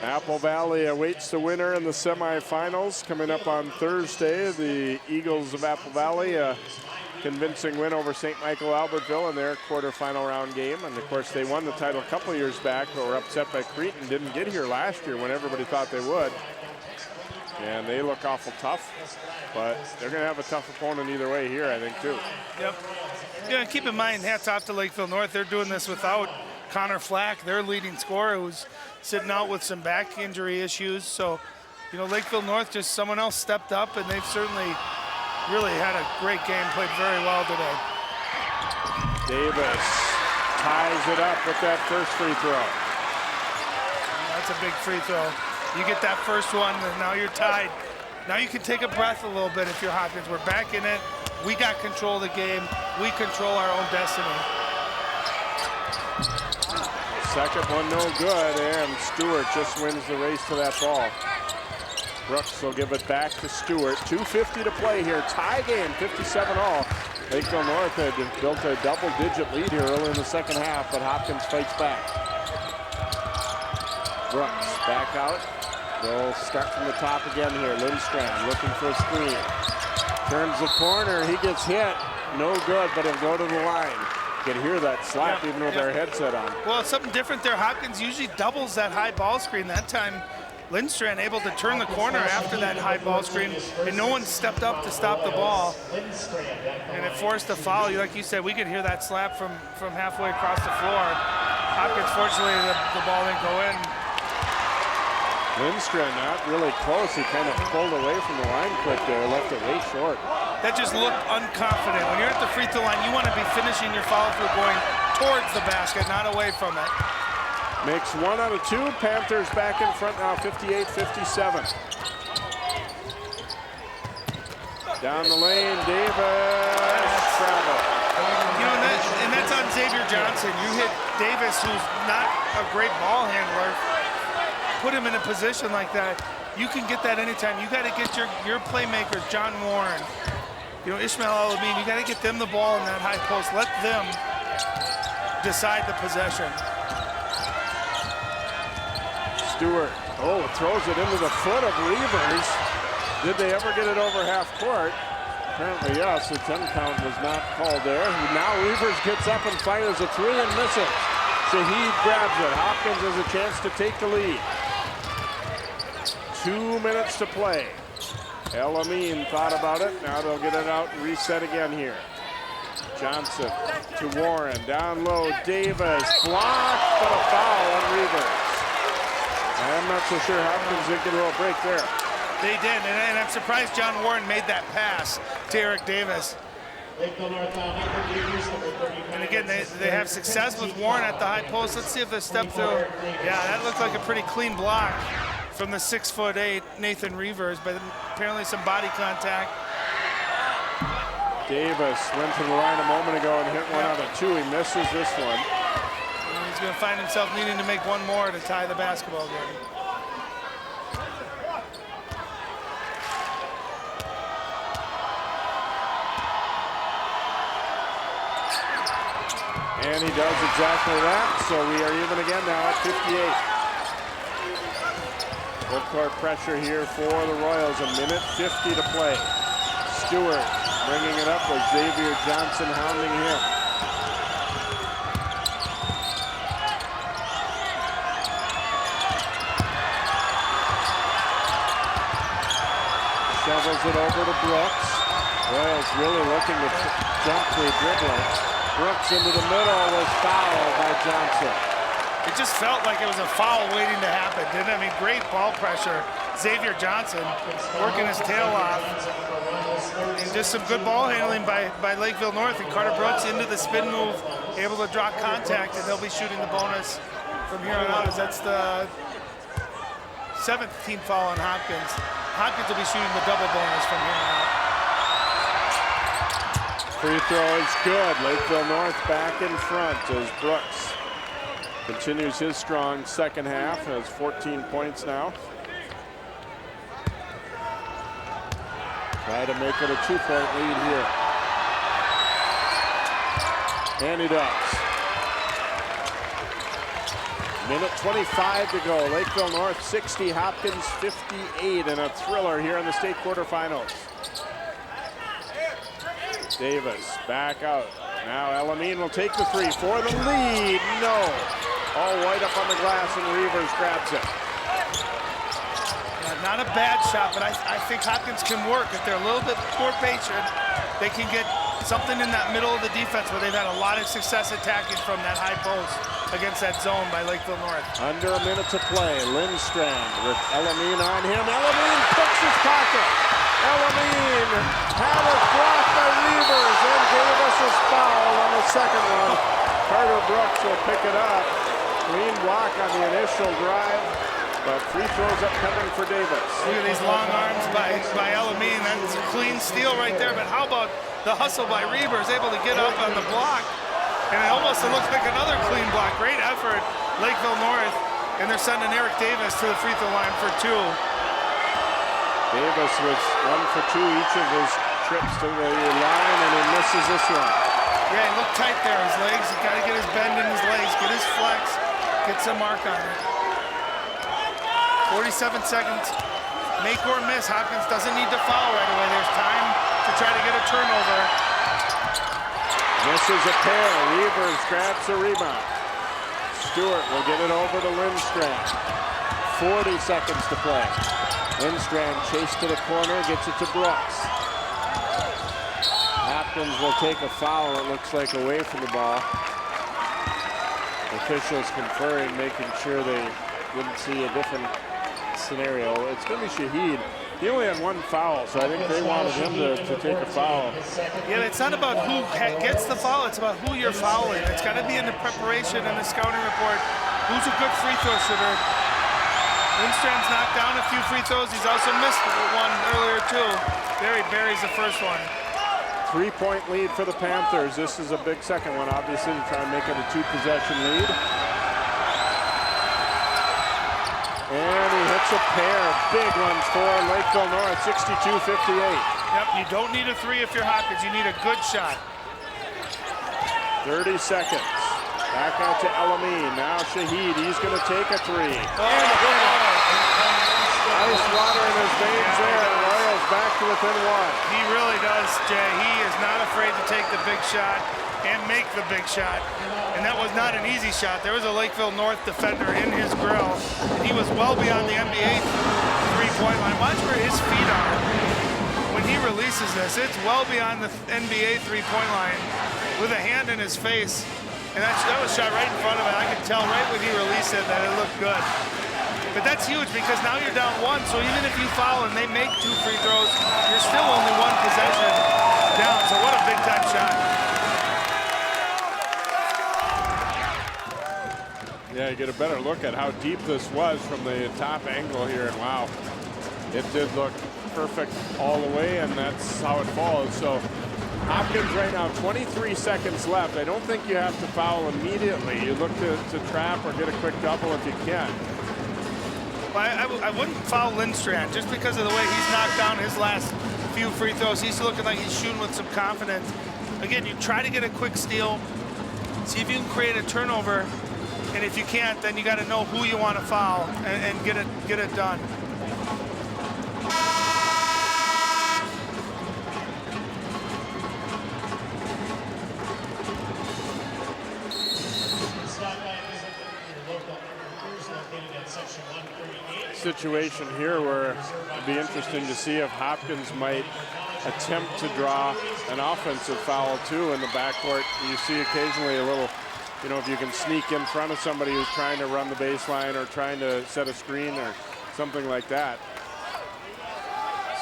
Apple Valley awaits the winner in the semifinals coming up on Thursday. The Eagles of Apple Valley, a convincing win over St. Michael Albertville in their quarterfinal round game. And of course, they won the title a couple years back, but were upset by Cretin. Didn't get here last year when everybody thought they would. And they look awful tough, but they're going to have a tough opponent either way here, I think, too. Yep. Yeah, keep in mind, hats off to Lakeville North. They're doing this without Connor Flack, their leading scorer, who's sitting out with some back injury issues. So, you know, Lakeville North, just someone else stepped up, and they've certainly really had a great game, played very well today. Davis ties it up with that first free throw. That's a big free throw. You get that first one, and now you're tied. Now you can take a breath a little bit if you're Hopkins. We're back in it. We got control of the game. We control our own destiny. Second one no good, and Stewart just wins the race to that ball. Brooks will give it back to Stewart. 2:50 to play here. Tie game, 57-all. Lakeville North had built a double-digit lead here early in the second half, but Hopkins fights back. Brooks back out. They'll start from the top again here. Lindstrand looking for a screen. Turns the corner. He gets hit. No good, but he'll go to the line. You can hear that slap even with their headset on. Well, something different there. Hopkins usually doubles that high ball screen. That time, Lindstrand able to turn the corner after that high ball screen, and no one stepped up to stop the ball. And it forced a foul. Like you said, we could hear that slap from halfway across the floor. Hopkins, fortunately, the ball didn't go in. Lindstrom not really close. He kind of pulled away from the line quick there, left it way short. That just looked unconfident. When you're at the free throw line, you want to be finishing your follow through going towards the basket, not away from it. Makes 1 out of 2. Panthers back in front now, 58-57. Down the lane, Davis. Travel. You know, and that's on Xavier Johnson. You hit Davis, who's not a great ball handler. Put him in a position like that. You can get that anytime. You got to get your playmakers, John Warren, you know, Ishmael Al-Amin, you got to get them the ball in that high post. Let them decide the possession. Stewart, throws it into the foot of Reavers. Did they ever get it over half court? Apparently, yes. The 10 count was not called there. Now Reavers gets up and fires a 3 and misses. Shaheed grabs it. Hopkins has a chance to take the lead. 2 minutes to play. El-Amin thought about it. Now they'll get it out and reset again here. Johnson to Warren. Down low, Davis. Blocked, but a foul on Reavers. I'm not so sure Hopkins didn't get a little break there. They did, and I'm surprised John Warren made that pass to Eric Davis. And again, they have success with Warren at the high post. Let's see if they step through. Yeah, that looked like a pretty clean block from the 6'8" Nathan Reavers, but apparently some body contact. Davis went to the line a moment ago and hit 1 out of 2. He misses this one. And he's going to find himself needing to make one more to tie the basketball game. And he does exactly that, so we are even again now at 58. Full court pressure here for the Royals, a minute 50 to play. Stewart bringing it up with Xavier Johnson hounding him. Shovels it over to Brooks. Royals really looking to jump through dribbling. Brooks into the middle was fouled by Johnson. It just felt like it was a foul waiting to happen, didn't it? I mean, great ball pressure. Xavier Johnson working his tail off. And just some good ball handling by Lakeville North. And Carter Brooks into the spin move, able to draw contact, and they'll be shooting the bonus from here on out, as that's the 7th team foul on Hopkins. Hopkins will be shooting the double bonus from here on out. Free throw is good. Lakeville North back in front as Brooks continues his strong second half, has 14 points now. Try to make it a 2-point lead here. And he does. Minute 25 to go. Lakeville North 60, Hopkins 58, and a thriller here in the state quarterfinals. Davis back out. Now El-Amin will take the 3 for the lead. No. All white up on the glass, and Reavers grabs it. Not a bad shot, but I think Hopkins can work. If they're a little bit more patient, they can get something in that middle of the defense where they've had a lot of success attacking from that high post against that zone by Lakeville North. Under a minute to play. Lindstrom with El-Amin on him. El-Amin picks his pocket. El-Amin had it blocked by Reavers, and Davis is fouled on the second one. Carter Brooks will pick it up. Clean block on the initial drive, but free throws upcoming for Davis. Look at these long arms by El-Amin. That's a clean steal right there, but how about the hustle by Reavers, able to get up on the block? And it almost looks like another clean block. Great effort, Lakeville North, and they're sending Eric Davis to the free throw line for 2. Davis was 1 for 2 each of his trips to the line, and he misses this one. Yeah, he looked tight there, his legs. He got to get his bend in his legs, get his flex, get some mark on it. 47 seconds, make or miss. Hopkins doesn't need to foul right away. There's time to try to get a turnover. Misses a pair. Reavers grabs the rebound. Stewart will get it over to Lindstrom. 40 seconds to play. Lindstrom chased to the corner, gets it to Brooks. Hopkins will take a foul, it looks like, away from the ball. Officials conferring, making sure they didn't see a different scenario. It's going to be Shahid. He only had one foul, so I think they wanted him to take a foul. Yeah, it's not about who gets the foul, it's about who you're fouling. It's got to be in the preparation and the scouting report. Who's a good free throw shooter? Lindstrand's knocked down a few free throws. He's also missed one earlier, too. Barry buries the first one. 3-point lead for the Panthers. This is a big second one, obviously, to try and make it a 2-possession lead. And he hits a pair of big ones for Lakeville North, 62-58. Yep, you don't need a three if you're Hopkins. You need a good shot. 30 seconds. Back out to Elamine. Now Shahid, he's going to take a three. Ice water in his veins there, and Royals back to within one. He really does, Jay. He is not afraid to take the big shot and make the big shot. And that was not an easy shot. There was a Lakeville North defender in his grill, and he was well beyond the NBA three-point line. Watch where his feet are. When he releases this, it's well beyond the NBA three-point line with a hand in his face. And that was shot right in front of it. I could tell right when he released it that it looked good. But that's huge because now you're down one, so even if you foul and they make 2 free throws, you're still only 1 possession down. So what a big-time shot. Yeah, you get a better look at how deep this was from the top angle here, and wow, it did look perfect all the way, and that's how it falls. So Hopkins right now, 23 seconds left. I don't think you have to foul immediately. You look to trap or get a quick double if you can. Well, I wouldn't foul Lindstrand just because of the way he's knocked down his last few free throws. He's looking like he's shooting with some confidence. Again, you try to get a quick steal, see if you can create a turnover, and if you can't, then you got to know who you want to foul and get it done. Situation here where it'd be interesting to see if Hopkins might attempt to draw an offensive foul too in the backcourt. You see occasionally a little, you know, if you can sneak in front of somebody who's trying to run the baseline or trying to set a screen or something like that.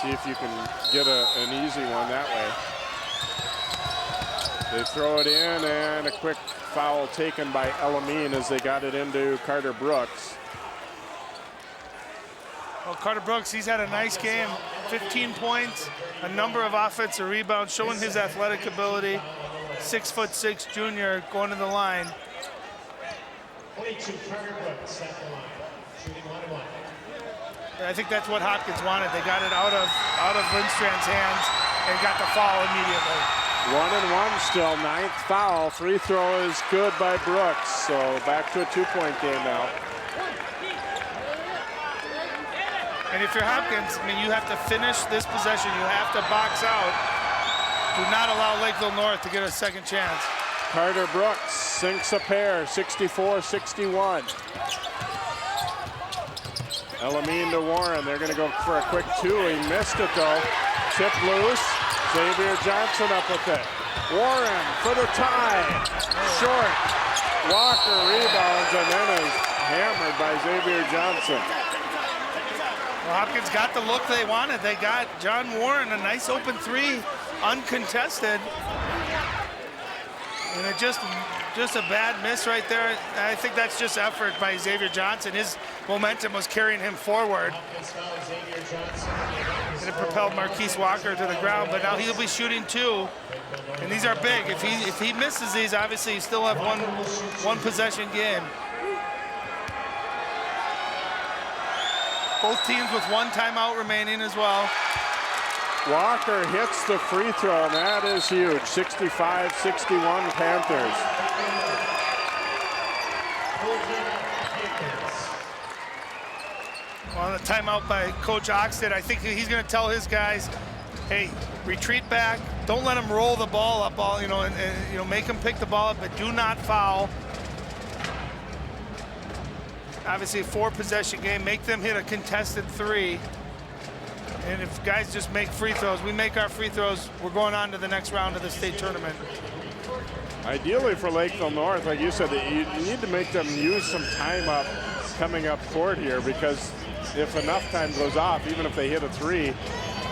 See if you can get an easy one that way. They throw it in, and a quick foul taken by Elamine as they got it into Carter Brooks. Well, Carter Brooks, he's had a nice game. 15 points, a number of offensive rebounds, showing his athletic ability. 6'6" junior going to the line. 22, Carter Brooks at the line, shooting 1-1. I think that's what Hopkins wanted. They got it out of Lindstrand's hands and got the foul immediately. 1-1 still, 9th foul. Free throw is good by Brooks. So back to a 2-point game now. And if you're Hopkins, I mean, you have to finish this possession. You have to box out. Do not allow Lakeville North to get a second chance. Carter Brooks sinks a pair, 64-61. Elamine to Warren. They're going to go for a quick 2. He missed it, though. Tip loose. Xavier Johnson up with it. Warren for the tie. Short. Walker rebounds and then is hammered by Xavier Johnson. Well, Hopkins got the look they wanted. They got John Warren, a nice open 3, uncontested. And it just a bad miss right there. I think that's just effort by Xavier Johnson. His momentum was carrying him forward. And it propelled Marquise Walker to the ground, but now he'll be shooting 2. And these are big. If he misses these, obviously you still have one possession game. Both teams with 1 timeout remaining as well. Walker hits the free throw, and that is huge. 65-61 Panthers. Well, the timeout by Coach Oxted, I think he's going to tell his guys, hey, retreat back. Don't let them roll the ball up, and make them pick the ball up, but do not foul. Obviously, a 4-possession game. Make them hit a contested 3. And if guys just make free throws, we make our free throws, we're going on to the next round of the state tournament. Ideally for Lakeville North, like you said, you need to make them use some time up coming up court here, because if enough time goes off, even if they hit a 3.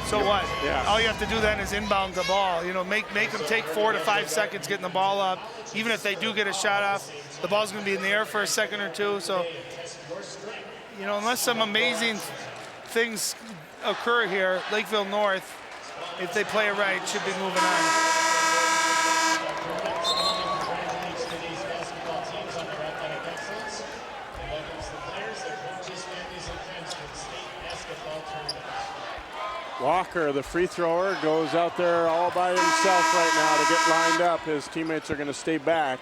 So what? Yeah. All you have to do then is inbound the ball. You know, make them take 4 to 5 seconds getting the ball up. Even if they do get a shot off, the ball's going to be in the air for a second or two. So, you know, unless some amazing things occur here, Lakeville North, if they play it right, should be moving on. Walker, the free thrower, goes out there all by himself right now to get lined up. His teammates are going to stay back.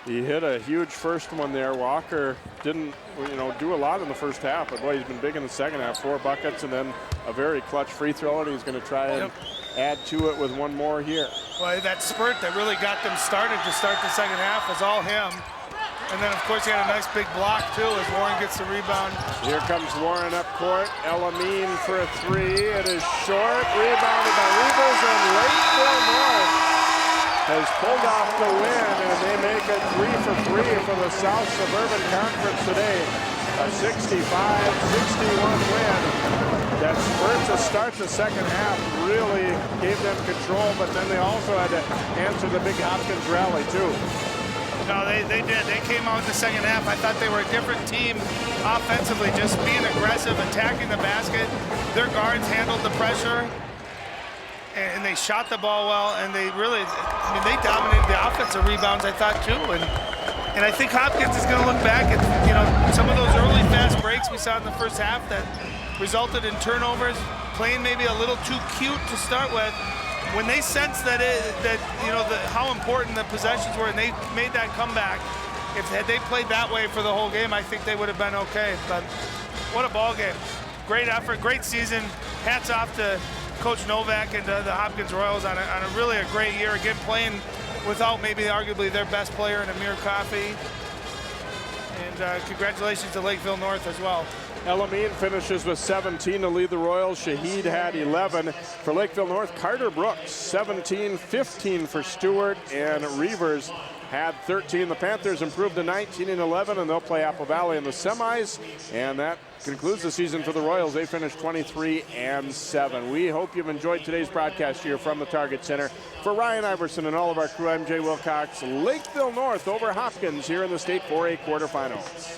He hit a huge first one there. Walker didn't, do a lot in the first half, but boy, he's been big in the second half. 4 buckets and then a very clutch free throw, and he's going to try and add to it with one more here. Well, that spurt that really got them started to start the second half was all him. And then, of course, he had a nice big block, too, as Warren gets the rebound. Here comes Warren up court. Elamine for a 3. It is short. Rebounded by Reavers, and Lakeville North has pulled off the win, and they make it 3 for 3 for the South Suburban Conference today. A 65-61 win. That spurt to start the second half really gave them control, but then they also had to answer the big Hopkins rally, too. No, they did. They came out in the second half. I thought they were a different team offensively, just being aggressive, attacking the basket. Their guards handled the pressure, and they shot the ball well, and they really, they dominated the offensive rebounds, I thought, too. And I think Hopkins is going to look back at, some of those early fast breaks we saw in the first half that resulted in turnovers, playing maybe a little too cute to start with. When they sensed how important the possessions were, and they made that comeback, had they played that way for the whole game, I think they would have been okay. But what a ball game! Great effort, great season. Hats off to Coach Novak and the Hopkins Royals on a really a great year. Again, playing without maybe arguably their best player in Amir Coffey. And congratulations to Lakeville North as well. Elamine finishes with 17 to lead the Royals. Shahid had 11. For Lakeville North, Carter Brooks, 17, 15 for Stewart, and Reavers had 13. The Panthers improved to 19 and 11, and they'll play Apple Valley in the semis. And that concludes the season for the Royals. They finished 23 and 7. We hope you've enjoyed today's broadcast here from the Target Center. For Ryan Iverson and all of our crew, I'm Jay Wilcox. Lakeville North over Hopkins here in the State 4A quarterfinals.